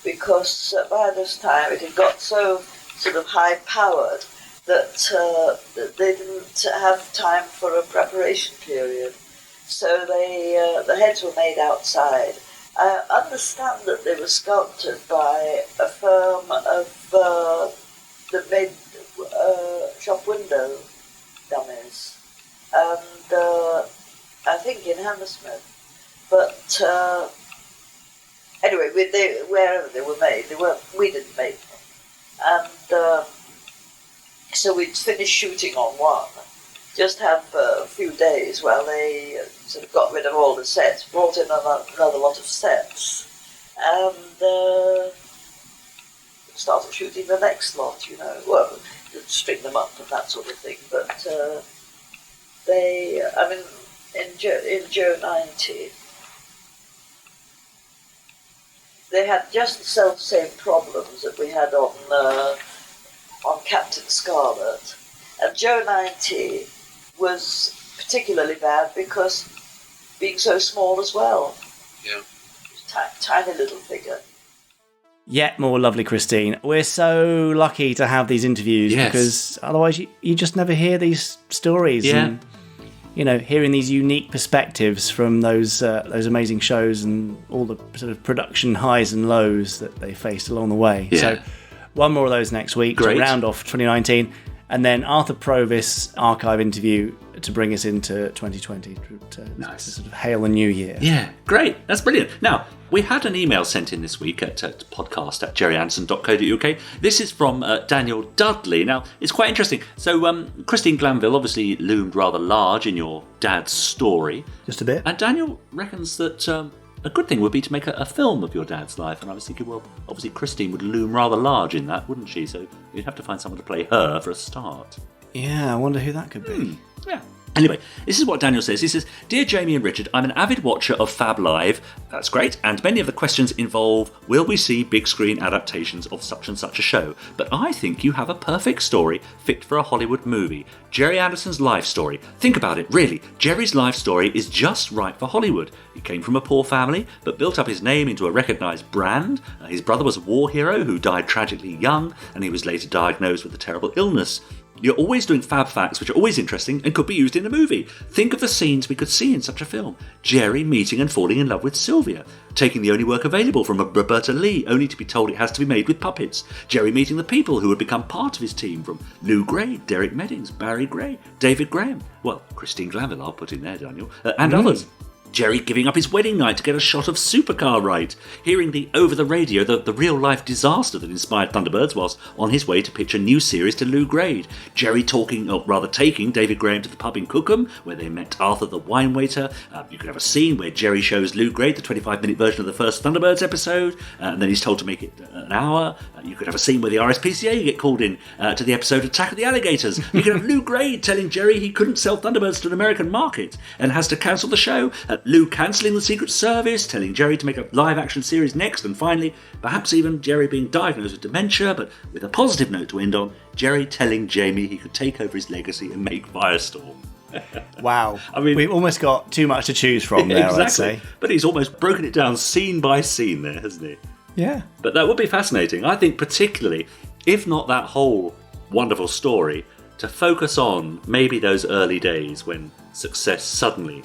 because by this time it had got so sort of high-powered that they didn't have time for a preparation period. So the heads were made outside. I understand that they were sculpted by a firm that made shop window dummies, and I think in Hammersmith. But anyway, wherever they were made, we didn't make them, and so we'd finished shooting on one. Just have a few days while they sort of got rid of all the sets, brought in another lot of sets, and started shooting the next lot. Well, string them up and that sort of thing. But in Joe 90, they had just the self-same problems that we had on Captain Scarlet, and Joe 90 was particularly bad because being so small as well. Yeah. Tiny little figure. Yet more lovely Christine. We're so lucky to have these interviews because otherwise you just never hear these stories. Yeah. And, hearing these unique perspectives from those amazing shows and all the sort of production highs and lows that they faced along the way. Yeah. So one more of those next week to round off 2019. And then Arthur Provis archive interview to bring us into 2020 to sort of hail a new year. Yeah, great. That's brilliant. Now, we had an email sent in this week at podcast@gerryanderson.co.uk. This is from Daniel Dudley. Now, it's quite interesting. So, Christine Glanville obviously loomed rather large in your dad's story. Just a bit. And Daniel reckons that a good thing would be to make a film of your dad's life. And I was thinking, well, obviously Christine would loom rather large in that, wouldn't she? So you'd have to find someone to play her for a start. Yeah, I wonder who that could be. Yeah. Anyway, this is what Daniel says. He says, "Dear Jamie and Richard, I'm an avid watcher of Fab Live." That's great. "And many of the questions involve, will we see big screen adaptations of such and such a show? But I think you have a perfect story fit for a Hollywood movie. Gerry Anderson's life story. Think about it, really. Gerry's life story is just right for Hollywood. He came from a poor family, but built up his name into a recognised brand. His brother was a war hero who died tragically young, and he was later diagnosed with a terrible illness. You're always doing fab facts which are always interesting and could be used in a movie. Think of the scenes we could see in such a film. Gerry meeting and falling in love with Sylvia. Taking the only work available from Roberta Lee, only to be told it has to be made with puppets. Gerry meeting the people who would become part of his team, from Lou Gray, Derek Meddings, Barry Gray, David Graham. Well, Christine Glanville I'll put in there, Daniel. And others. Gerry giving up his wedding night to get a shot of Supercar right. Hearing the over-the-radio, the real-life disaster that inspired Thunderbirds whilst on his way to pitch a new series to Lou Grade. Gerry taking David Graham to the pub in Cookham, where they met Arthur the wine waiter. You could have a scene where Gerry shows Lou Grade the 25-minute version of the first Thunderbirds episode, and then he's told to make it an hour. You could have a scene where the RSPCA get called in to the episode Attack of the Alligators. You could have Lou Grade telling Gerry he couldn't sell Thunderbirds to an American market and has to cancel the show. Lou cancelling the Secret Service, telling Gerry to make a live-action series next, and finally, perhaps even Gerry being diagnosed with dementia, but with a positive note to end on, Gerry telling Jamie he could take over his legacy and make Firestorm. Wow. I mean, we've almost got too much to choose from there, exactly. I'd say. But he's almost broken it down scene by scene there, hasn't he? Yeah. But that would be fascinating. I think particularly, if not that whole wonderful story, to focus on maybe those early days when success suddenly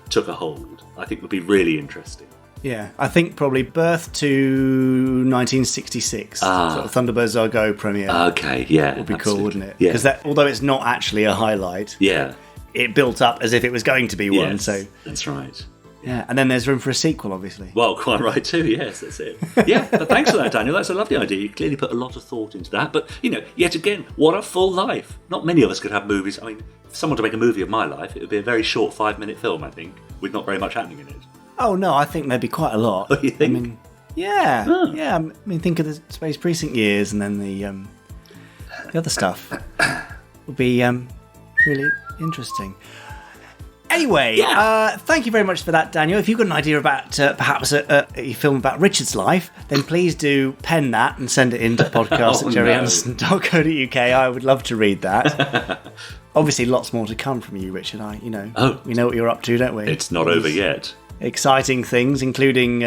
took a hold, I think would be really interesting. Yeah, I think probably birth to 1966. Sort of Thunderbirds Are Go premiere. Okay, yeah. Would be cool, wouldn't it? Yeah. Because although it's not actually a highlight, yeah, it built up as if it was going to be one. Yes, So that's right. Yeah, and then there's room for a sequel, obviously. Well, quite right too, yes, that's it. Yeah, but thanks for that, Daniel. That's a lovely idea. You clearly put a lot of thought into that. But, yet again, what a full life. Not many of us could have movies. I mean, if someone to make a movie of my life, it would be a very short 5-minute film, I think, with not very much happening in it. Oh, no, I think there'd be quite a lot. Oh, you think? I mean, yeah, yeah. I mean, think of the Space Precinct years and then the other stuff. Would be really interesting. Anyway, thank you very much for that, Daniel. If you've got an idea about perhaps a film about Richard's life, then please do pen that and send it in to podcast@gerryanderson.co.uk. I would love to read that. Obviously, lots more to come from you, Richard. We know what you're up to, don't we? It's not over yet. Exciting things, including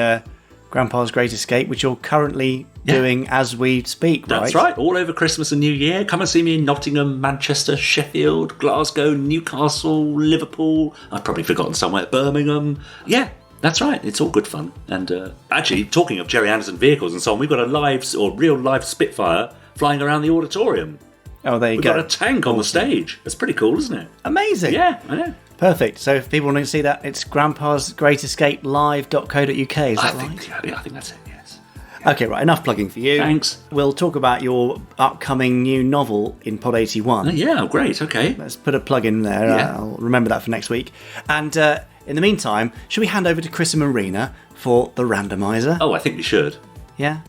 Grandpa's Great Escape, which you're currently doing as we speak, right? That's right, all over Christmas and New Year. Come and see me in Nottingham, Manchester, Sheffield, Glasgow, Newcastle, Liverpool. I've probably forgotten somewhere, Birmingham. Yeah, that's right, it's all good fun. And actually, talking of Gerry Anderson vehicles and so on, we've got a real live Spitfire flying around the auditorium. Oh, there you go. We've got a tank on the stage. That's pretty cool, isn't it? Amazing. Yeah, I know. Perfect. So if people want to see that, it's Grandpa's Great Escape live.co.uk, is that right? I think that's it, yes. Okay, right, enough plugging for you. Thanks. We'll talk about your upcoming new novel in Pod 81. Yeah, great, okay. Let's put a plug in there. Yeah. I'll remember that for next week. And in the meantime, should we hand over to Chris and Marina for the randomizer? Oh, I think we should. Yeah?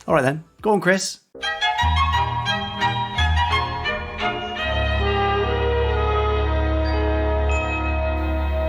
All right then. Go on, Chris.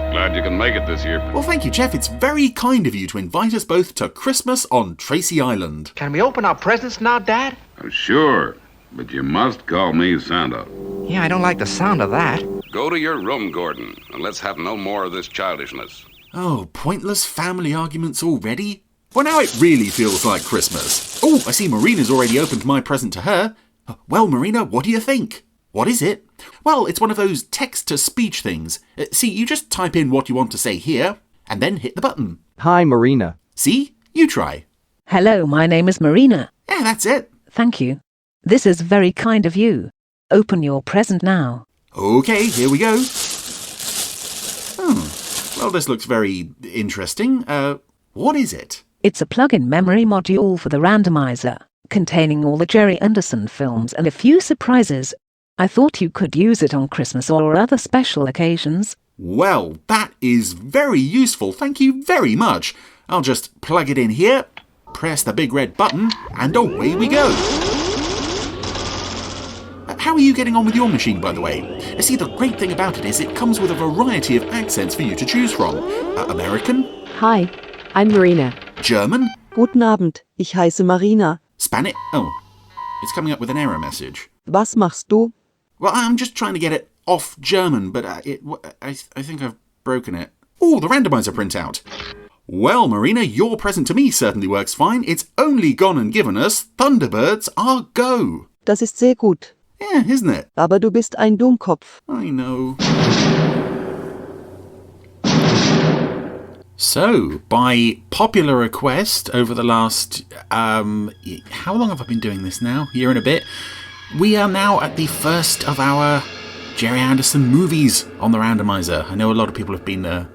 Glad you can make it this year. Well, thank you, Jeff. It's very kind of you to invite us both to Christmas on Tracy Island. Can we open our presents now, Dad? Oh, sure, but you must call me Santa. Yeah, I don't like the sound of that. Go to your room, Gordon, and let's have no more of this childishness. Oh, pointless family arguments already? Well, now it really feels like Christmas. Oh, I see Marina's already opened my present to her. Well, Marina, what do you think? What is it? Well, it's one of those text-to-speech things. See, you just type in what you want to say here, and then hit the button. Hi, Marina. See? You try. Hello, my name is Marina. Yeah, that's it. Thank you. This is very kind of you. Open your present now. Okay, here we go. Well, this looks very interesting. What is it? It's a plug-in memory module for the randomizer, containing all the Gerry Anderson films and a few surprises. I thought you could use it on Christmas or other special occasions. Well, that is very useful. Thank you very much. I'll just plug it in here, press the big red button, and away we go. how are you getting on with your machine, by the way? You see, the great thing about it is it comes with a variety of accents for you to choose from. American? Hi, I'm Marina. German? Guten Abend, ich heiße Marina. Spanish? Oh, it's coming up with an error message. Was machst du? Well, I'm just trying to get it off German, but I think I've broken it. Oh, the randomizer printout. Well, Marina, your present to me certainly works fine. It's only gone and given us Thunderbirds are go. Das ist sehr gut. Yeah, isn't it? Aber du bist ein Dummkopf. I know. So, by popular request over the last, how long have I been doing this now? Year and a bit. We are now at the first of our Gerry Anderson movies on the randomizer. I know a lot of people have been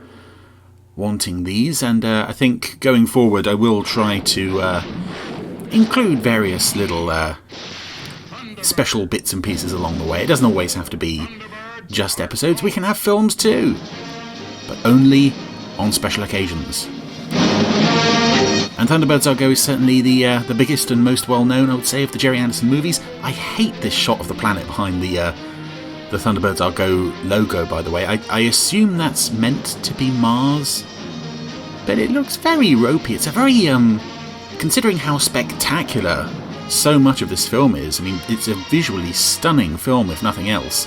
wanting these, and I think going forward I will try to include various little special bits and pieces along the way. It doesn't always have to be just episodes. We can have films too, but only on special occasions. And Thunderbirds Are Go is certainly the biggest and most well-known, I would say, of the Gerry Anderson movies. I hate this shot of the planet behind the Thunderbirds Are Go logo, by the way. I assume that's meant to be Mars, but it looks very ropey. It's a very, considering how spectacular so much of this film is, I mean, it's a visually stunning film, if nothing else.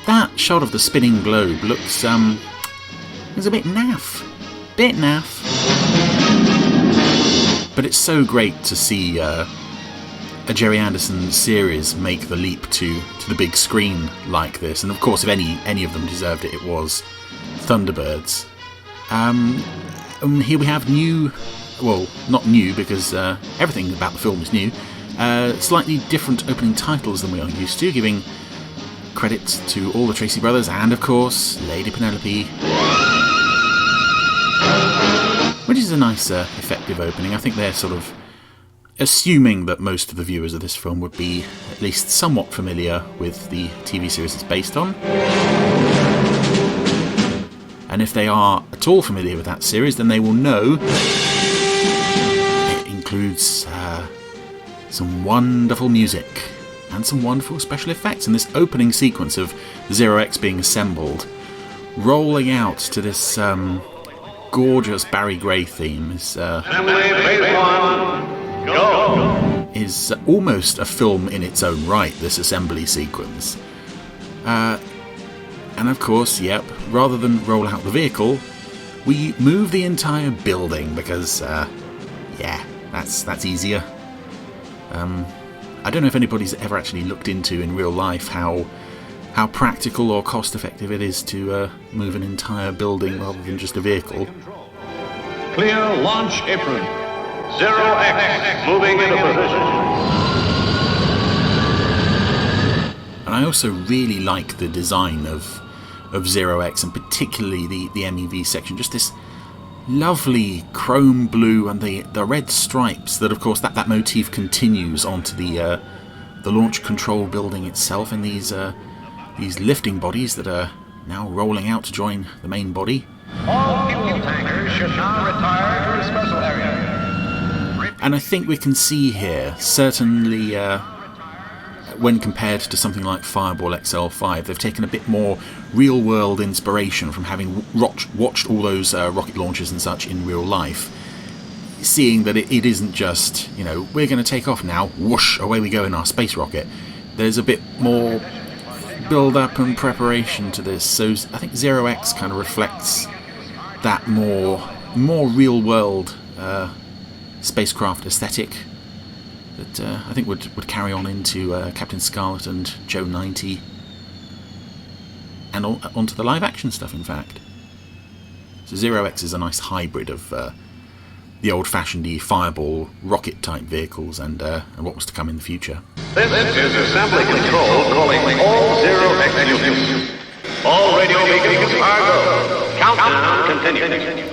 That shot of the spinning globe looks, it's a bit naff. Bit naff. But it's so great to see a Gerry Anderson series make the leap to the big screen like this. And of course, if any of them deserved it, it was Thunderbirds. Here we have new, well, not new because everything about the film is new, slightly different opening titles than we are used to, giving credit to all the Tracy brothers and, of course, Lady Penelope. Which is a nice, effective opening. I think they're sort of assuming that most of the viewers of this film would be at least somewhat familiar with the TV series it's based on. And if they are at all familiar with that series, then they will know it includes some wonderful music and some wonderful special effects. And this opening sequence of Zero X being assembled, rolling out to this gorgeous Barry Gray theme is almost a film in its own right, this assembly sequence. And of course, yep, rather than roll out the vehicle, we move the entire building because, yeah, that's easier. I don't know if anybody's ever actually looked into in real life how practical or cost effective it is to move an entire building rather than just a vehicle. Clear launch apron. Zero X moving into position. And I also really like the design of Zero X, and particularly the MEV section. Just this lovely chrome blue and the red stripes that, of course, that motif continues onto the launch control building itself, and these lifting bodies that are now rolling out to join the main body. All fuel tankers should now retire to the special area. And I think we can see here, certainly when compared to something like Fireball XL5, they've taken a bit more real-world inspiration from having watched all those rocket launches and such in real life, seeing that it isn't just, we're going to take off now, whoosh, away we go in our space rocket. There's a bit more build-up and preparation to this, so I think Zero X kind of reflects that more real-world spacecraft aesthetic that I think would carry on into Captain Scarlet and Joe 90 and onto the live-action stuff, in fact. So Zero X is a nice hybrid of the old-fashioned Fireball rocket-type vehicles and what was to come in the future. This is assembly control calling all Zero X units. All radio beacons are go. Countdown continues.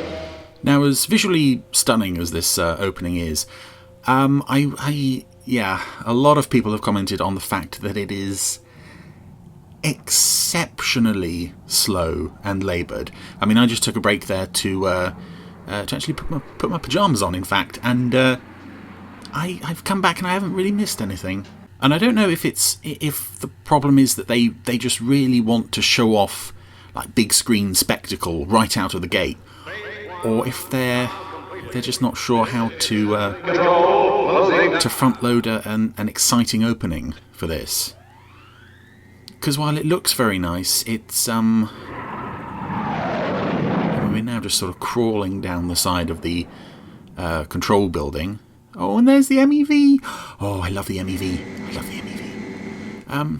Now, as visually stunning as this opening is, yeah, a lot of people have commented on the fact that it is exceptionally slow and laboured. I mean, I just took a break there to actually put my pyjamas on, in fact, and I've come back and I haven't really missed anything. And I don't know if the problem is that they just really want to show off like big screen spectacle right out of the gate, or if they're just not sure how to front load an exciting opening for this. Because while it looks very nice, it's we're now just sort of crawling down the side of the control building. Oh, and there's the MEV. Oh, I love the MEV.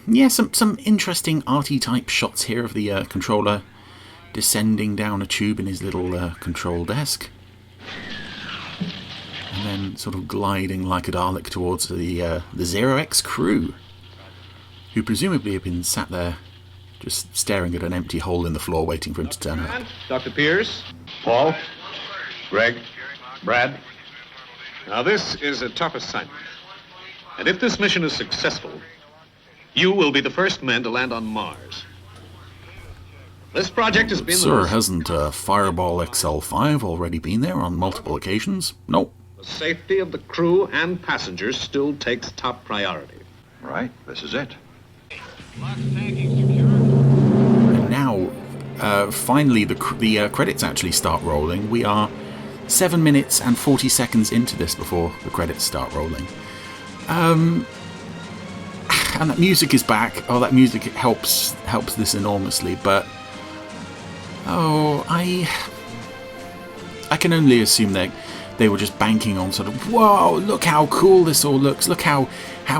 Yeah, some interesting arty type shots here of the controller descending down a tube in his little control desk, and then sort of gliding like a Dalek towards the Zero X crew, who presumably have been sat there just staring at an empty hole in the floor waiting for him to turn up. Dr. Pierce, Paul, Greg, Brad. Now this is a tough assignment. And if this mission is successful, you will be the first men to land on Mars. This project has been... Sir, hasn't Fireball XL5 already been there on multiple occasions? Nope. The safety of the crew and passengers still takes top priority. Right, this is it. And now, finally, the credits actually start rolling. We are 7 minutes and 40 seconds into this before the credits start rolling. And that music is back. Oh, that music helps this enormously. But I can only assume they were just banking on sort of, whoa, look how cool this all looks. Look how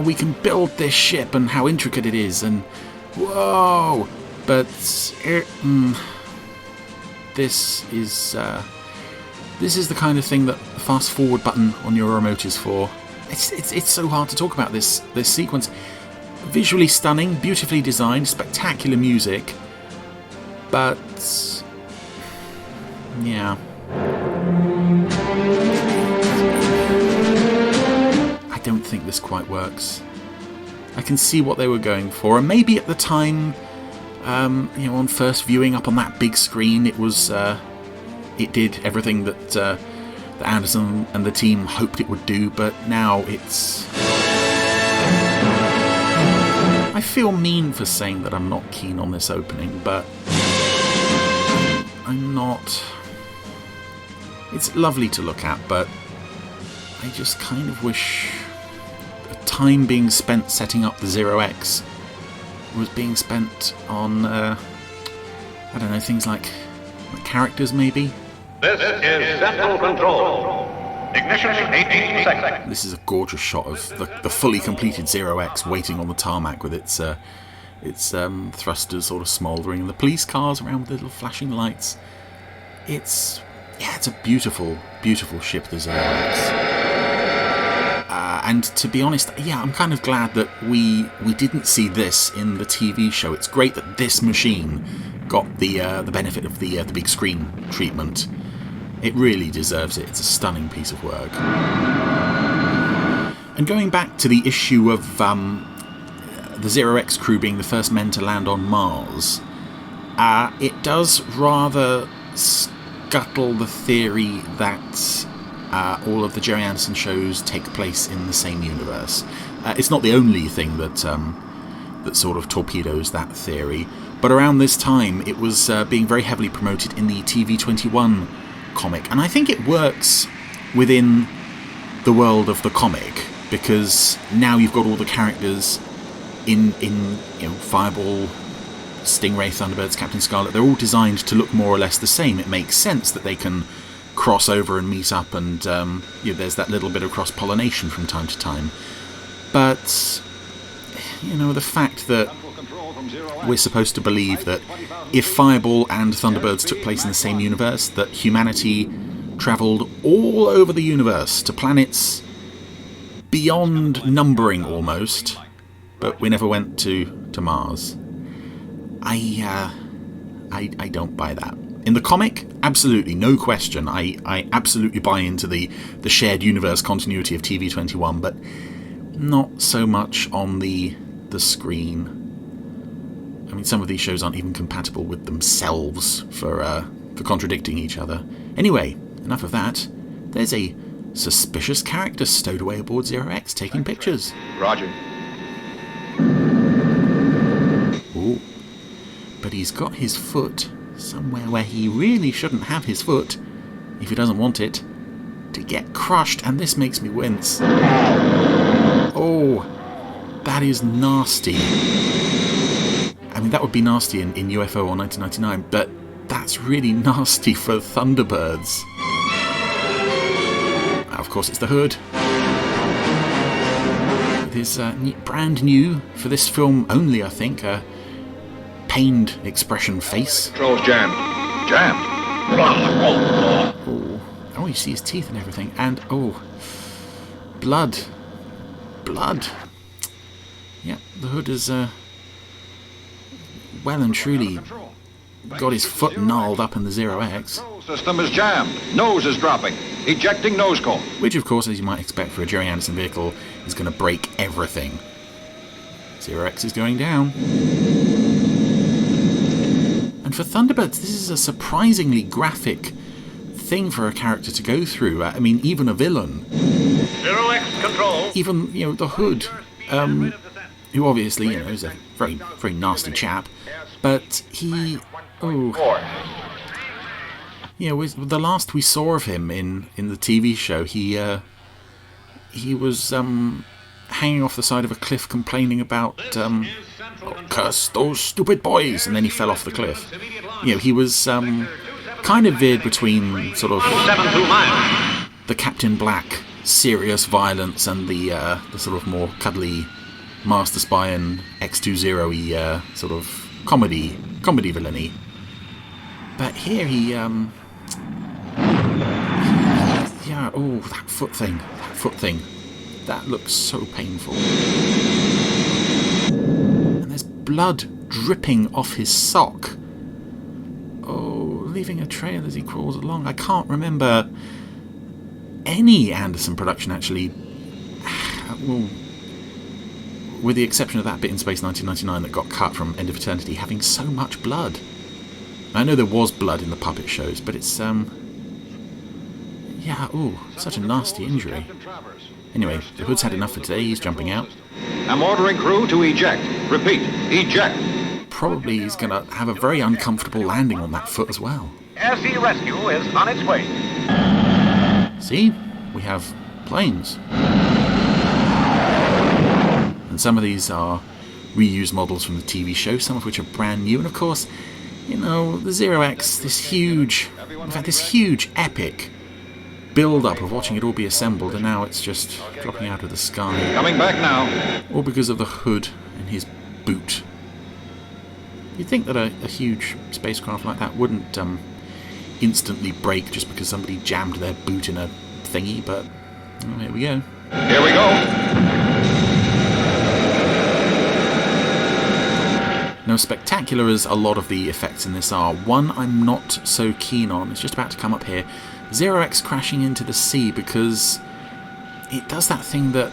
we can build this ship and how intricate it is. And whoa, but this is the kind of thing that the fast forward button on your remote is for. It's so hard to talk about this sequence. Visually stunning, beautifully designed, spectacular music, but yeah, I don't think this quite works. I can see what they were going for, and maybe at the time, on first viewing up on that big screen, it did everything that Anderson and the team hoped it would do, but now it's... I feel mean for saying that I'm not keen on this opening, but I'm not... It's lovely to look at, but I just kind of wish the time being spent setting up the Zero X was being spent on, I don't know, things like characters maybe? This is Central Control. Ignition 18 seconds. This is a gorgeous shot of the fully completed Zero X waiting on the tarmac with its thrusters sort of smouldering and the police cars around with little flashing lights. It's a beautiful, beautiful ship, the Zero X. And to be honest, I'm kind of glad that we didn't see this in the TV show. It's great that this machine got the benefit of the big screen treatment. It really deserves it. It's a stunning piece of work. And going back to the issue of the Zero X crew being the first men to land on Mars, it does rather scuttle the theory that all of the Gerry Anderson shows take place in the same universe. It's not the only thing that sort of torpedoes that theory, but around this time it was being very heavily promoted in the TV21 comic, and I think it works within the world of the comic because now you've got all the characters in Fireball, Stingray, Thunderbirds, Captain Scarlet. They're all designed to look more or less the same. It makes sense that they can cross over and meet up, and there's that little bit of cross-pollination from time to time. But the fact that we're supposed to believe that if Fireball and Thunderbirds took place in the same universe, that humanity travelled all over the universe to planets beyond numbering almost, but we never went to Mars. I don't buy that. In the comic, absolutely, no question. I absolutely buy into the shared universe continuity of TV21, but not so much on the screen. I mean, some of these shows aren't even compatible with themselves for contradicting each other. Anyway, enough of that. There's a suspicious character stowed away aboard Zero X taking pictures. Roger. but he's got his foot somewhere where he really shouldn't have his foot, if he doesn't want it, to get crushed, and this makes me wince. Oh, that is nasty. I mean, that would be nasty in UFO or 1999, but that's really nasty for Thunderbirds. Of course, it's the Hood. With his brand new, for this film only, I think, pained expression face. Controls jammed. Jammed. Oh, you see his teeth and everything. And, blood. Blood. Yeah, the Hood is, well and truly got his foot gnarled up in the Zero X. System is jammed. Nose is dropping. Ejecting nose cone. Which, of course, as you might expect for a Gerry Anderson vehicle, is going to break everything. Zero X is going down. And for Thunderbirds, this is a surprisingly graphic thing for a character to go through. I mean, even a villain. Zero X control. Even, the Hood, who obviously, is a very, very nasty chap, but he, the last we saw of him in the TV show, he was hanging off the side of a cliff complaining about, curse those stupid boys, and then he fell off the cliff. He was kind of veered between sort of the Captain Black serious violence and the sort of more cuddly Master Spy and X-20-y sort of comedy villainy. But here he that foot thing, that looks so painful. And there's blood dripping off his sock. Oh, leaving a trail as he crawls along. I can't remember any Anderson production actually, well, with the exception of that bit in Space 1999 that got cut from End of Eternity, having so much blood. I know there was blood in the puppet shows, but it's such a nasty injury. Anyway, the Hood's had enough for today. He's jumping out. I'm ordering crew to eject. Repeat, eject. Probably he's going to have a very uncomfortable landing on that foot as well. SE rescue is on its way. See? We have planes. And some of these are reused models from the TV show, some of which are brand new. And of course, the Zero X, this huge epic build-up of watching it all be assembled, and now it's just dropping out of the sky. Coming back now. All because of the Hood and his boot. You'd think that a huge spacecraft like that wouldn't instantly break just because somebody jammed their boot in a thingy, but here we go. Here we go. Now, spectacular as a lot of the effects in this are, one I'm not so keen on, it's just about to come up here, Zero X crashing into the sea, because it does that thing that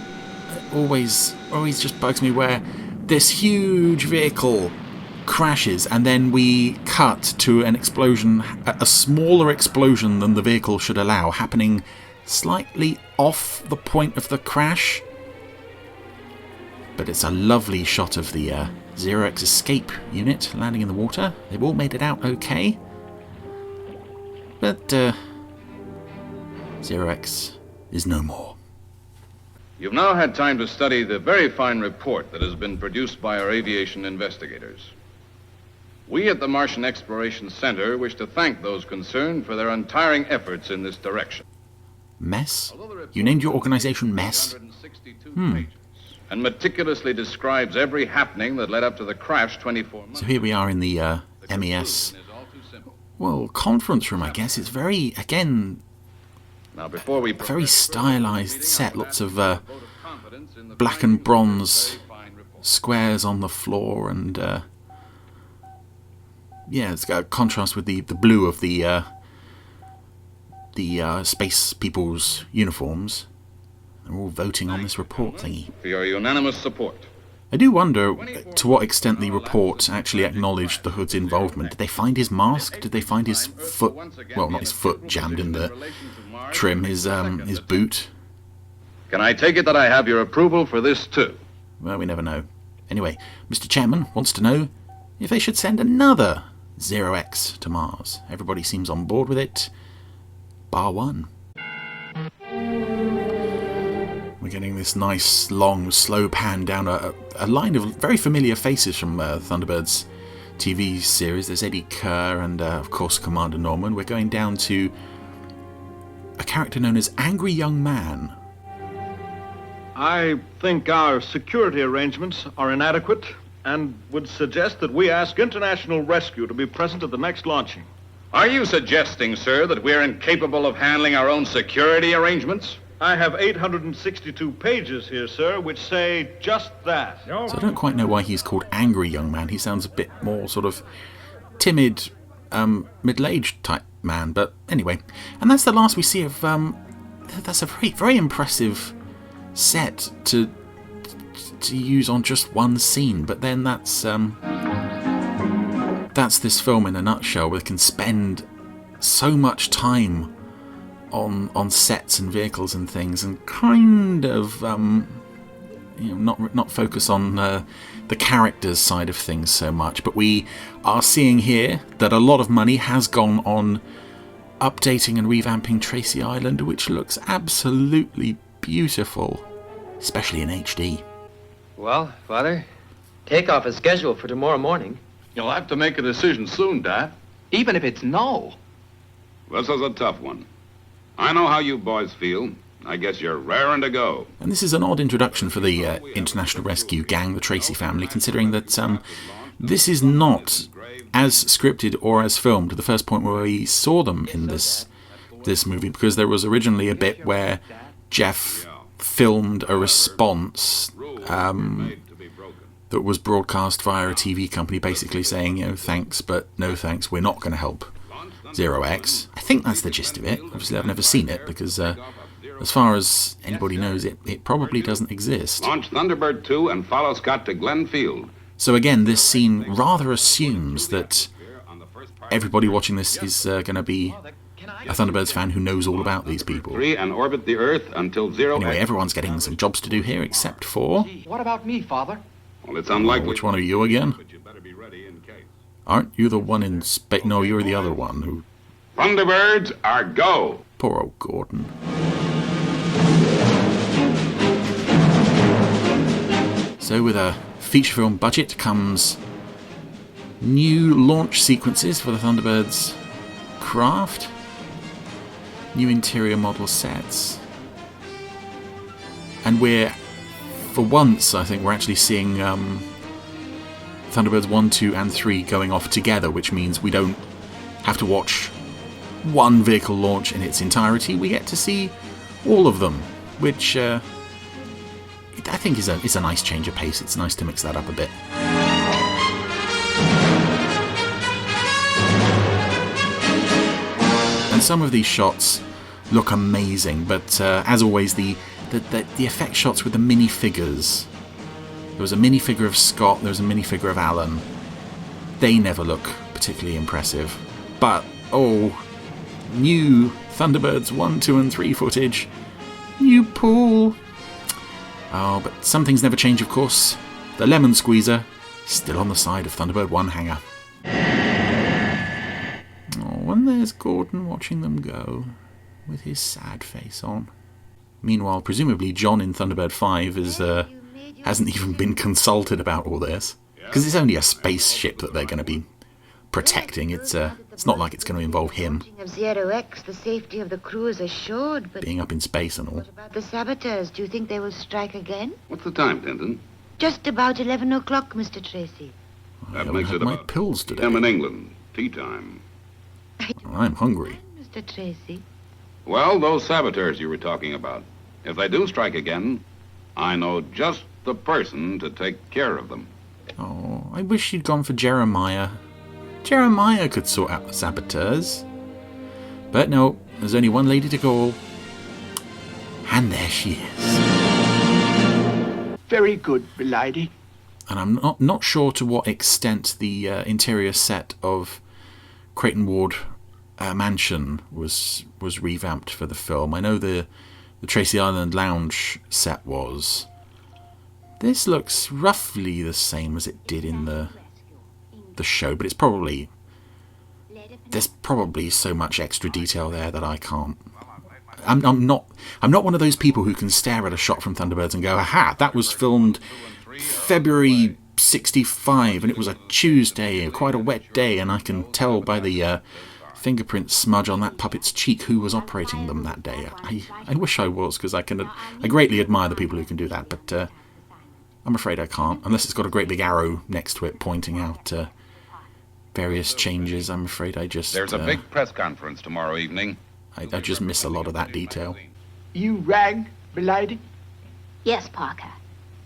always just bugs me, where this huge vehicle crashes and then we cut to an explosion, a smaller explosion than the vehicle should allow, happening slightly off the point of the crash. But it's a lovely shot of the Zero X escape unit landing in the water. They've all made it out okay. But Zero X is no more. You've now had time to study the very fine report that has been produced by our aviation investigators. We at the Martian Exploration Center wish to thank those concerned for their untiring efforts in this direction. Mess? You named your organization Mess? And meticulously describes every happening that led up to the crash 24 months. So here we are in the MES, conference room, I guess. It's very, again, now, before we a very stylized set. Lots of black and bronze squares on the floor, and it's got a contrast with the blue of the space people's uniforms. They're all voting on this report thingy. For your unanimous support. I do wonder to what extent the report actually acknowledged the Hood's involvement. Did they find his mask? Did they find his foot? Well, not his foot jammed in the trim, his boot. Can I take it that I have your approval for this too? Well, we never know. Anyway, Mr. Chairman wants to know, if they should send another Zero-X to Mars. Everybody seems on board with it, bar one. We're getting this nice, long, slow pan down a line of very familiar faces from Thunderbirds TV series. There's Eddie Kerr and, of course, Commander Norman. We're going down to a character known as Angry Young Man. I think our security arrangements are inadequate and would suggest that we ask International Rescue to be present at the next launching. Are you suggesting, sir, that we're incapable of handling our own security arrangements? I have 862 pages here, sir, which say just that. So I don't quite know why he's called Angry Young Man. He sounds a bit more sort of timid, middle-aged type man. But anyway, and that's the last we see of... that's a very, very impressive set to use on just one scene. But then that's this film in a nutshell. We can spend so much time on sets and vehicles and things, and kind of not focus on the characters side of things so much. But we are seeing here that a lot of money has gone on updating and revamping Tracy Island, which looks absolutely beautiful, especially in HD. Well, Father, takeoff is scheduled for tomorrow morning. You'll have to make a decision soon, Dad. Even if it's no. This is a tough one. I know how you boys feel. I guess you're raring to go. And this is an odd introduction for the International Rescue Gang, the Tracy family, considering that this is not as scripted or as filmed to the first point where we saw them in this movie, because there was originally a bit where Jeff filmed a response that was broadcast via a TV company, basically saying, thanks, but no thanks, we're not going to help Zero-X. I think that's the gist of it. Obviously, I've never seen it because, as far as anybody knows, it probably doesn't exist. Launch Thunderbird 2 and follow Scott to Glenville. So again, this scene rather assumes that everybody watching this is going to be a Thunderbirds fan who knows all about these people. And orbit the Earth until Zero-X. Anyway, everyone's getting some jobs to do here, except for... What about me, Father? Well, it's unlikely. Which one are you again? Aren't you the one in space? No, you're the other one who... Thunderbirds are go! Poor old Gordon. So with a feature film budget comes new launch sequences for the Thunderbirds craft, new interior model sets, and we're, for once, I think we're actually seeing Thunderbirds 1, 2 and 3 going off together, which means we don't have to watch one vehicle launch in its entirety. We get to see all of them, which I think is a nice change of pace. It's nice to mix that up a bit. And some of these shots look amazing, but as always, the effect shots with the minifigures. There was a minifigure of Scott, there was a minifigure of Alan. They never look particularly impressive. But, new Thunderbirds 1, 2 and 3 footage. New pool. Oh, but some things never change, of course. The lemon squeezer, still on the side of Thunderbird 1 hangar. Oh, and there's Gordon watching them go, with his sad face on. Meanwhile, presumably John in Thunderbird 5 hasn't even been consulted about all this, because it's only a spaceship that they're going to be protecting. It's not like it's going to involve him Of Zero-X, the safety of the crew is assured, but being up in space and all. what about the saboteurs? Do you think they will strike again? What's the time, Tintin? Just about 11 o'clock, Mr. Tracy. That I makes haven't it had my about pills today. 10 in England. Tea time. I'm hungry. Mr. Tracy. Well, those saboteurs you were talking about. If they do strike again, I know just the person to take care of them. Oh, I wish you'd gone for Jeremiah. Jeremiah could sort out the saboteurs. But no, there's only one lady to call. And there she is. Very good, milady. And I'm not sure to what extent the interior set of Creighton Ward Mansion was revamped for the film. I know the Tracy Island Lounge set was. This looks roughly the same as it did in the the show, but it's probably... There's probably so much extra detail there that I can't... I'm not one of those people who can stare at a shot from Thunderbirds and go, aha, that was filmed February 65 and it was a Tuesday, quite a wet day, and I can tell by the fingerprint smudge on that puppet's cheek who was operating them that day. I wish I was, because I greatly admire the people who can do that, but I'm afraid I can't, unless it's got a great big arrow next to it pointing out various changes. I'm afraid I just... There's a big press conference tomorrow evening. I just miss a lot of that detail. You rang, milady? Yes, Parker.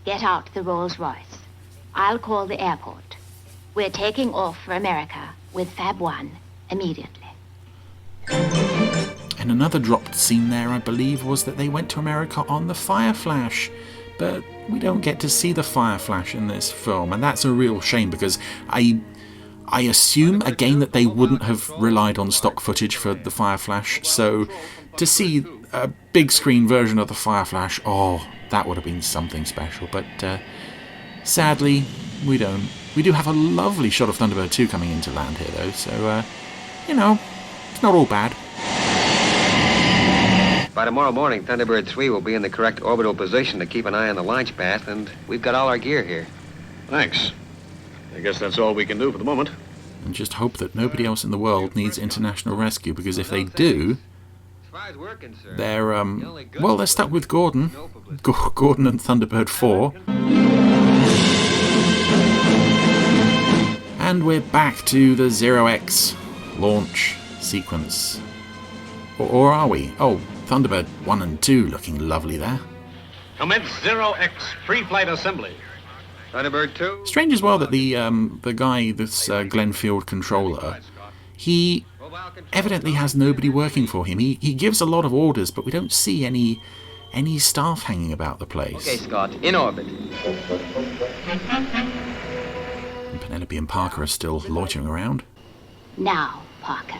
Get out the Rolls-Royce. I'll call the airport. We're taking off for America with Fab 1 immediately. And another dropped scene there, I believe, was that they went to America on the Fire Flash. But we don't get to see the Fire Flash in this film, and that's a real shame, because I assume, again, that they wouldn't have relied on stock footage for the Fire Flash, so to see a big screen version of the Fire Flash, oh, that would have been something special. But sadly, we don't. We do have a lovely shot of Thunderbird 2 coming into land here, though, so, it's not all bad. By tomorrow morning, Thunderbird 3 will be in the correct orbital position to keep an eye on the launch path, and we've got all our gear here. Thanks. I guess that's all we can do for the moment. And just hope that nobody else in the world needs international rescue, because if they do, they're, they're stuck with Gordon. Gordon and Thunderbird 4. And we're back to the 0X launch sequence. Or are we? Oh, Thunderbird 1 and 2 looking lovely there. Commence 0X pre-flight assembly. Thunderbird 2. Strange as well that the guy, this Glenville controller, he evidently has nobody working for him. He gives a lot of orders, but we don't see any staff hanging about the place. Okay, Scott, in orbit. And Penelope and Parker are still loitering around. Now, Parker.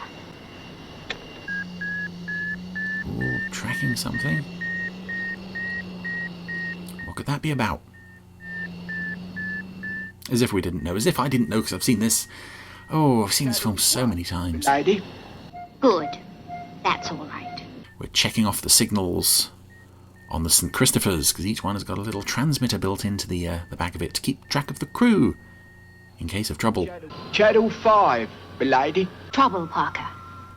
Ooh, tracking something. What could that be about? As if we didn't know. As if I didn't know, because I've seen this... Oh, I've seen this film so many times. Lady? Good. That's all right. We're checking off the signals on the St. Christopher's, because each one has got a little transmitter built into the back of it to keep track of the crew, in case of trouble. Channel 5, milady. Trouble, Parker.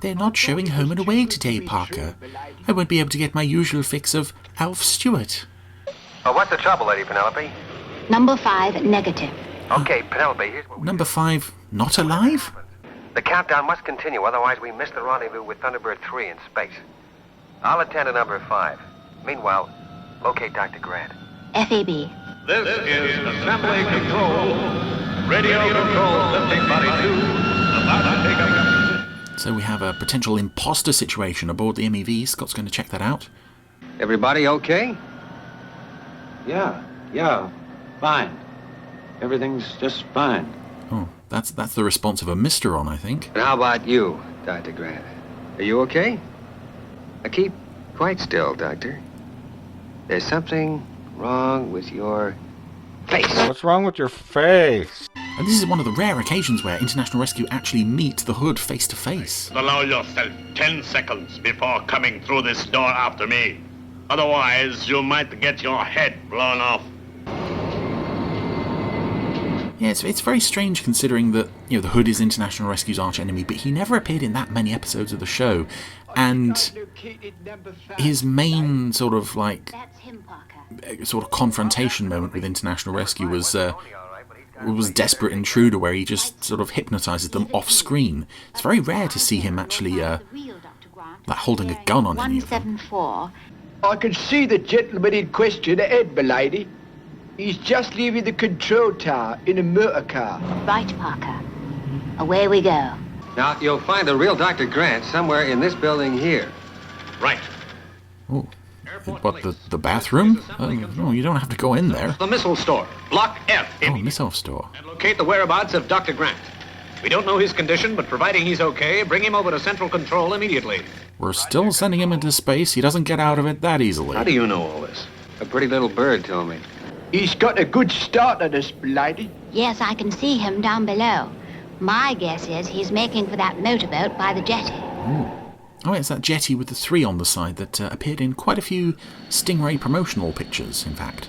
They're not showing Home and Away today, Parker. I won't be able to get my usual fix of Alf Stewart. Oh, what's the trouble, Lady Penelope? Number 5, negative. Okay, Penelope, here's what Number 5, not alive? The countdown must continue, otherwise we miss the rendezvous with Thunderbird 3 in space. I'll attend to number 5. Meanwhile, locate Dr. Grant. FAB. This is assembly control. Radio control lifting body 2. About to take up. So we have a potential imposter situation aboard the MEV. Scott's going to check that out. Everybody okay? Yeah, fine. Everything's just fine. Oh, that's the response of a Mr. on, I think. And how about you, Dr. Grant? Are you okay? Now keep quite still, Doctor. There's something wrong with your face. What's wrong with your face? And this is one of the rare occasions where International Rescue actually meet the Hood face to face. Allow yourself 10 seconds before coming through this door after me. Otherwise, you might get your head blown off. Yeah, it's very strange considering that, the Hood is International Rescue's arch enemy, but he never appeared in that many episodes of the show. And his main sort of confrontation moment with International Rescue was Desperate Intruder, where he just sort of hypnotizes them off screen. It's very rare to see him actually holding a gun on any of them. 174. I can see the gentleman in question ahead, milady. He's just leaving the control tower in a motor car. Right, Parker. Away we go. Now, you'll find the real Dr. Grant somewhere in this building here. Right. Oh, what, the bathroom? No, you don't have to go in there. The missile store. Block F. Oh, missile store. And locate the whereabouts of Dr. Grant. We don't know his condition, but providing he's okay, bring him over to Central Control immediately. We're still sending him into space. He doesn't get out of it that easily. How do you know all this? A pretty little bird told me. He's got a good start on us, milady. Yes, I can see him down below. My guess is he's making for that motorboat by the jetty. Oh, it's that jetty with the 3 on the side that appeared in quite a few Stingray promotional pictures, in fact.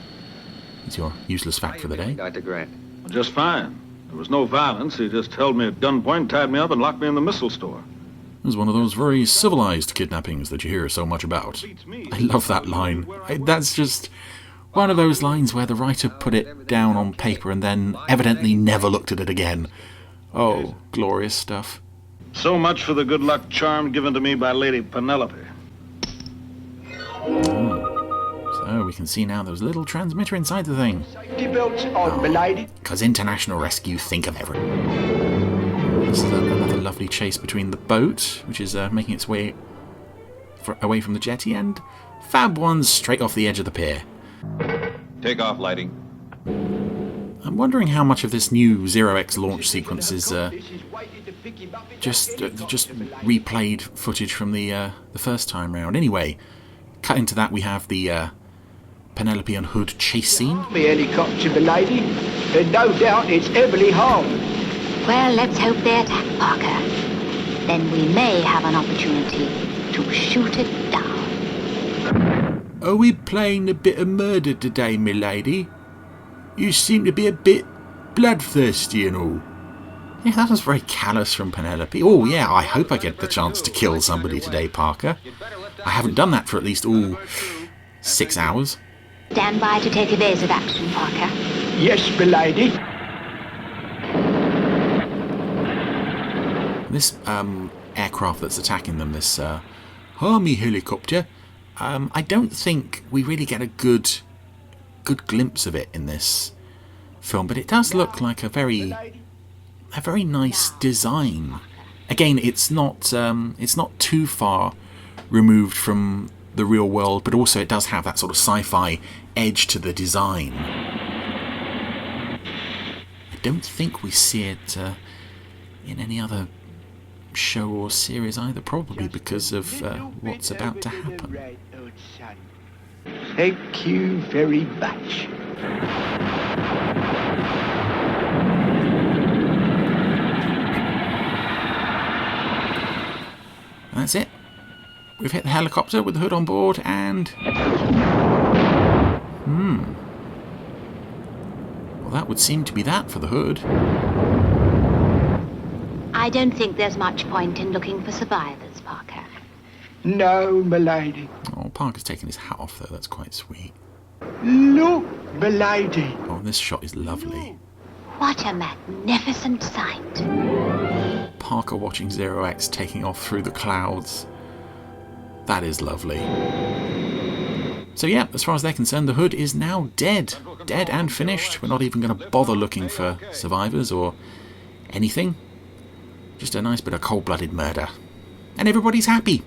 It's your useless fact for the day. Dr. Grant? Just fine. There was no violence. He just held me at gunpoint, tied me up, and locked me in the missile store. It was one of those very civilized kidnappings that you hear so much about. I love that line. That's just one of those lines where the writer put it down on paper and then evidently never looked at it again. Oh, glorious stuff. So much for the good luck charm given to me by Lady Penelope. So we can see now there's a little transmitter inside the thing. Safety belts on, milady. Because International Rescue think of everything. This is another lovely chase between the boat, which is making its way away from the jetty, and Fab 1's straight off the edge of the pier. Take off lighting. I'm wondering how much of this new 0X launch sequence is just replayed footage from the first time round. Anyway, cut into that, we have the Penelope and Hood chase scene. The helicopter, milady. And no doubt it's heavily harmed. Well, let's hope they attack, Parker. Then we may have an opportunity to shoot it down. Are we playing a bit of murder today, milady? You seem to be a bit bloodthirsty and all. Yeah, that was very callous from Penelope. Oh, yeah, I hope I get the chance to kill somebody today, Parker. I haven't done that for at least, 6 hours. Stand by to take evasive action, Parker. Yes, milady. This aircraft that's attacking them, this army helicopter, I don't think we really get a good glimpse of it in this film, but it does look like a very nice design. Again, it's not too far removed from the real world, but also it does have that sort of sci-fi edge to the design. I don't think we see it in any other show or series either, probably because of what's about to happen. Thank you very much. That's it. We've hit the helicopter with the Hood on board and... Well, that would seem to be that for the Hood. I don't think there's much point in looking for survivors, Parker. No, milady. Oh, Parker's taking his hat off, though. That's quite sweet. Look, milady. Oh, this shot is lovely. What a magnificent sight. Parker watching 0X taking off through the clouds. That is lovely. So yeah, as far as they're concerned, the Hood is now dead. Dead and finished. We're not even going to bother looking for survivors or anything. Just a nice bit of cold-blooded murder. And everybody's happy.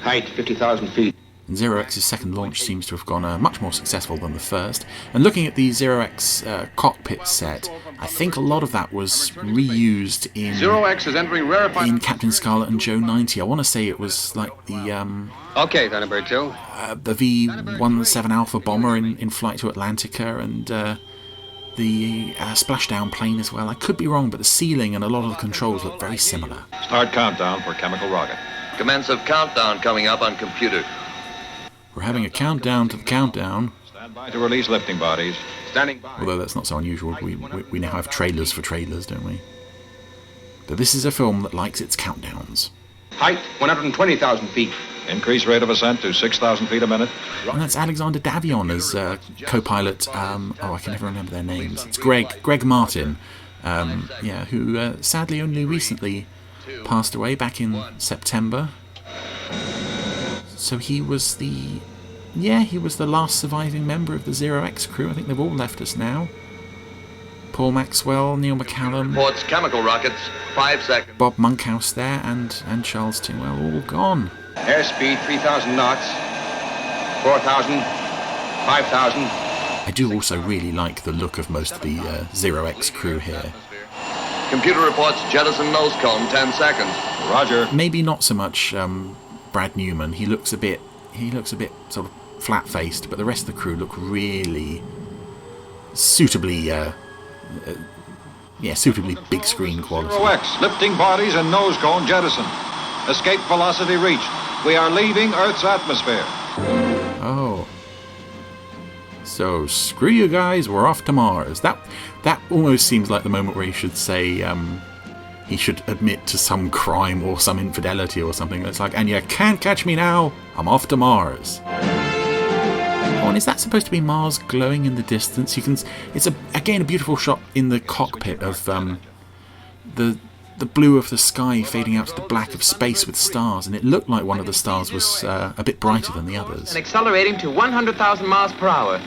Height, 50,000 feet. And 0X's second launch seems to have gone much more successful than the first. And looking at the 0X cockpit set, I think a lot of that was reused in 0X is entering rarefied in Captain Scarlet and Joe 90. I want to say it was like the Okay, Thunderbird 2. The V-17 Alpha bomber in flight to Atlantica, and the splashdown plane as well. I could be wrong, but the ceiling and a lot of the controls look very similar. Start countdown for chemical rocket. Commence of countdown coming up on computer. We're having a countdown to the countdown. Stand by to release lifting bodies. Standing by. Although that's not so unusual. We now have trailers for trailers, don't we? But this is a film that likes its countdowns. Height, 120,000 feet. Increase rate of ascent to 6,000 feet a minute. And that's Alexander Davion as co-pilot. I can never remember their names. It's Greg Martin, who sadly only recently passed away back in September. So he was the last surviving member of the 0X crew. I think they've all left us now. Paul Maxwell, Neil McCallum, Ports chemical rockets, 5 seconds. Bob Monkhouse there, and Charles Tingwell, all gone. Airspeed, 3,000 knots. 4,000. 5,000. I do also really like the look of most of the 0X crew here. Computer reports jettison nose cone, 10 seconds. Roger. Maybe not so much Brad Newman. He looks a bit sort of flat-faced, but the rest of the crew look really suitably suitably big screen quality. Zero X, lifting bodies and nose cone jettison. Escape velocity reached. We are leaving Earth's atmosphere. Oh. So, screw you guys, we're off to Mars. That almost seems like the moment where he should say, he should admit to some crime or some infidelity or something. It's like, and you can't catch me now, I'm off to Mars. Oh, and is that supposed to be Mars glowing in the distance? It's again a beautiful shot in the cockpit of the blue of the sky fading out to the black of space with stars, and it looked like one of the stars was a bit brighter than the others. And accelerating to 100,000 miles per hour.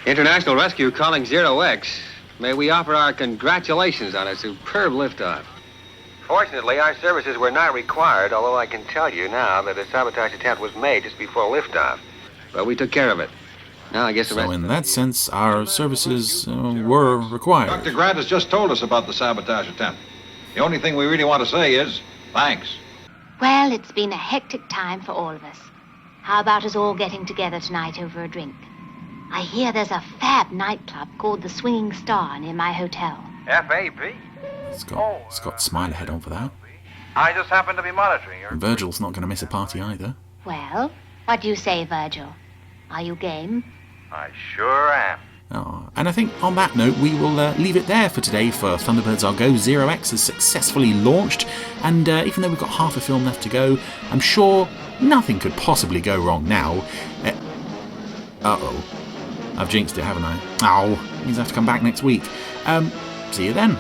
International Rescue calling Zero X. May we offer our congratulations on a superb liftoff. Fortunately, our services were not required, although I can tell you now that a sabotage attempt was made just before liftoff. But we took care of it. Now I guess the rest... So in that sense, our services were required. Dr. Grant has just told us about the sabotage attempt. The only thing we really want to say is thanks. Well, it's been a hectic time for all of us. How about us all getting together tonight over a drink? I hear there's a fab nightclub called the Swinging Star near my hotel. F.A.B.? It's got Smile ahead on for that. I just happen to be monitoring your... Virgil's not going to miss a party either. Well, what do you say, Virgil? Are you game? I sure am. Oh, and I think on that note, we will leave it there for today for Thunderbirds Are Go. Zero X has successfully launched, and even though we've got half a film left to go, I'm sure nothing could possibly go wrong now. Uh-oh. I've jinxed it, haven't I? Oh, means I have to come back next week. See you then.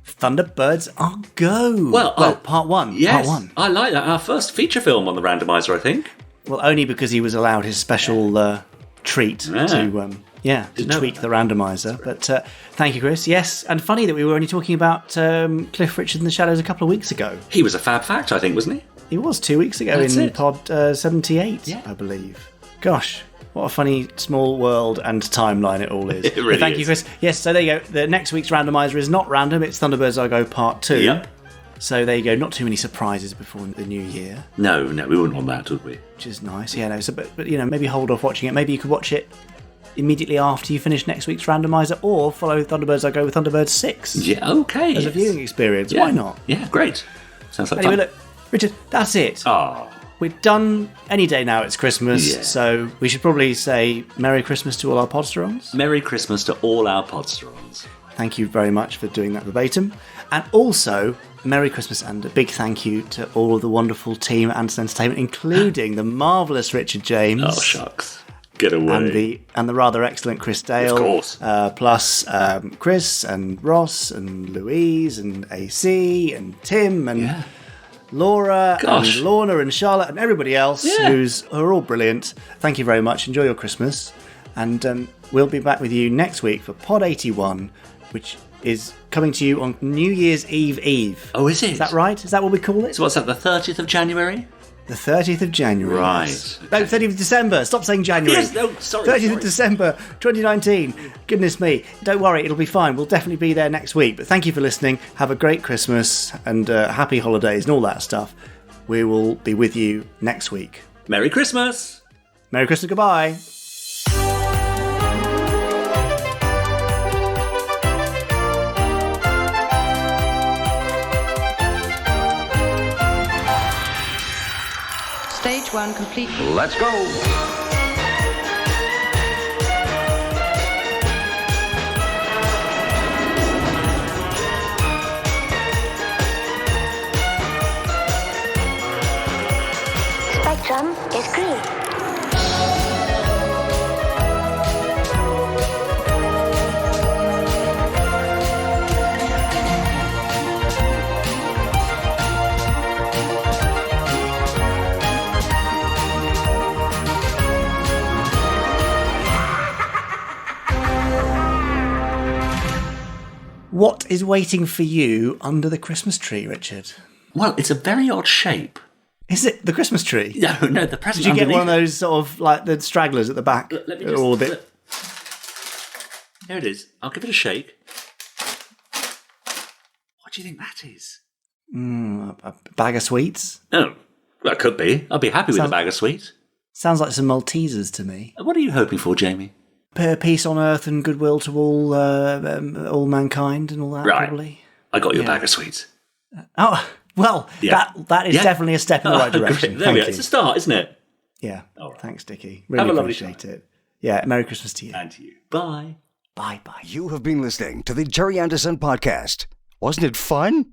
Thunderbirds Are Go. Well, part one. Yes, Part one. I like that. Our first feature film on the randomizer, I think. Well, only because he was allowed his special treat to tweak the randomizer. But thank you, Chris. Yes, and funny that we were only talking about Cliff Richard in the Shadows a couple of weeks ago. He was a fab fact, I think, wasn't he? He was 2 weeks ago. That's in it. pod 78, I believe. Gosh, what a funny small world and timeline it all is. It really Thank is. you, Chris. Yes, so there you go. The next week's randomizer is not random. It's Thunderbirds Are Go Part 2. Yep. So there you go. Not too many surprises before the new year. No, we wouldn't want that, would we? Which is nice. Yeah, no. So, but you know, maybe hold off watching it. Maybe you could watch it immediately after you finish next week's randomizer, or follow Thunderbirds Are Go with Thunderbirds 6. Yeah, okay. As a viewing experience. Yeah. Why not? Yeah, great. Sounds like Anyway, fun. look, Richard, that's it. Oh. We're done any day now. It's Christmas, Yeah. so we should probably say Merry Christmas to all our podsterons. Merry Christmas to all our podsterons. Thank you very much for doing that verbatim. And also, Merry Christmas and a big thank you to all of the wonderful team at Anderson Entertainment, including the marvellous Richard James. Oh, shucks. Get away. And the rather excellent Chris Dale. Of course. Plus Chris and Ross and Louise and AC and Tim and Laura Gosh. and Lorna and Charlotte and everybody else who are all brilliant. Thank you very much. Enjoy your Christmas. And we'll be back with you next week for Pod 81, which is coming to you on New Year's Eve. Oh, is it? Is that right? Is that what we call it? So what's that, the 30th of January? The 30th of January. Right. Yes. No, 30th of December. Stop saying January. Yes, no, sorry. 30th of December, 2019. Goodness me. Don't worry, it'll be fine. We'll definitely be there next week. But thank you for listening. Have a great Christmas and happy holidays and all that stuff. We will be with you next week. Merry Christmas. Merry Christmas. Goodbye. Stage 1 complete. Let's go. Spectrum is green. What is waiting for you under the Christmas tree, Richard? Well, it's a very odd shape. Is it the Christmas tree? No, the present. Did you get one of underneath those sort of like the stragglers at the back? Let me just. All a bit. Here it is. I'll give it a shake. What do you think that is? A bag of sweets? Oh, well, it could be. I'll be happy with a bag of sweets. Sounds like some Maltesers to me. What are you hoping for, Jamie? peace on earth and goodwill to all mankind and all that, right. Probably. I got you a bag of sweets. Oh, well, that is definitely a step in the right direction. There we go. It's a start, isn't it? Yeah. Right. Thanks, Dickie. Really appreciate it. Yeah, Merry Christmas to you. And to you. Bye. Bye-bye. You have been listening to the Gerry Anderson Podcast. Wasn't it fun?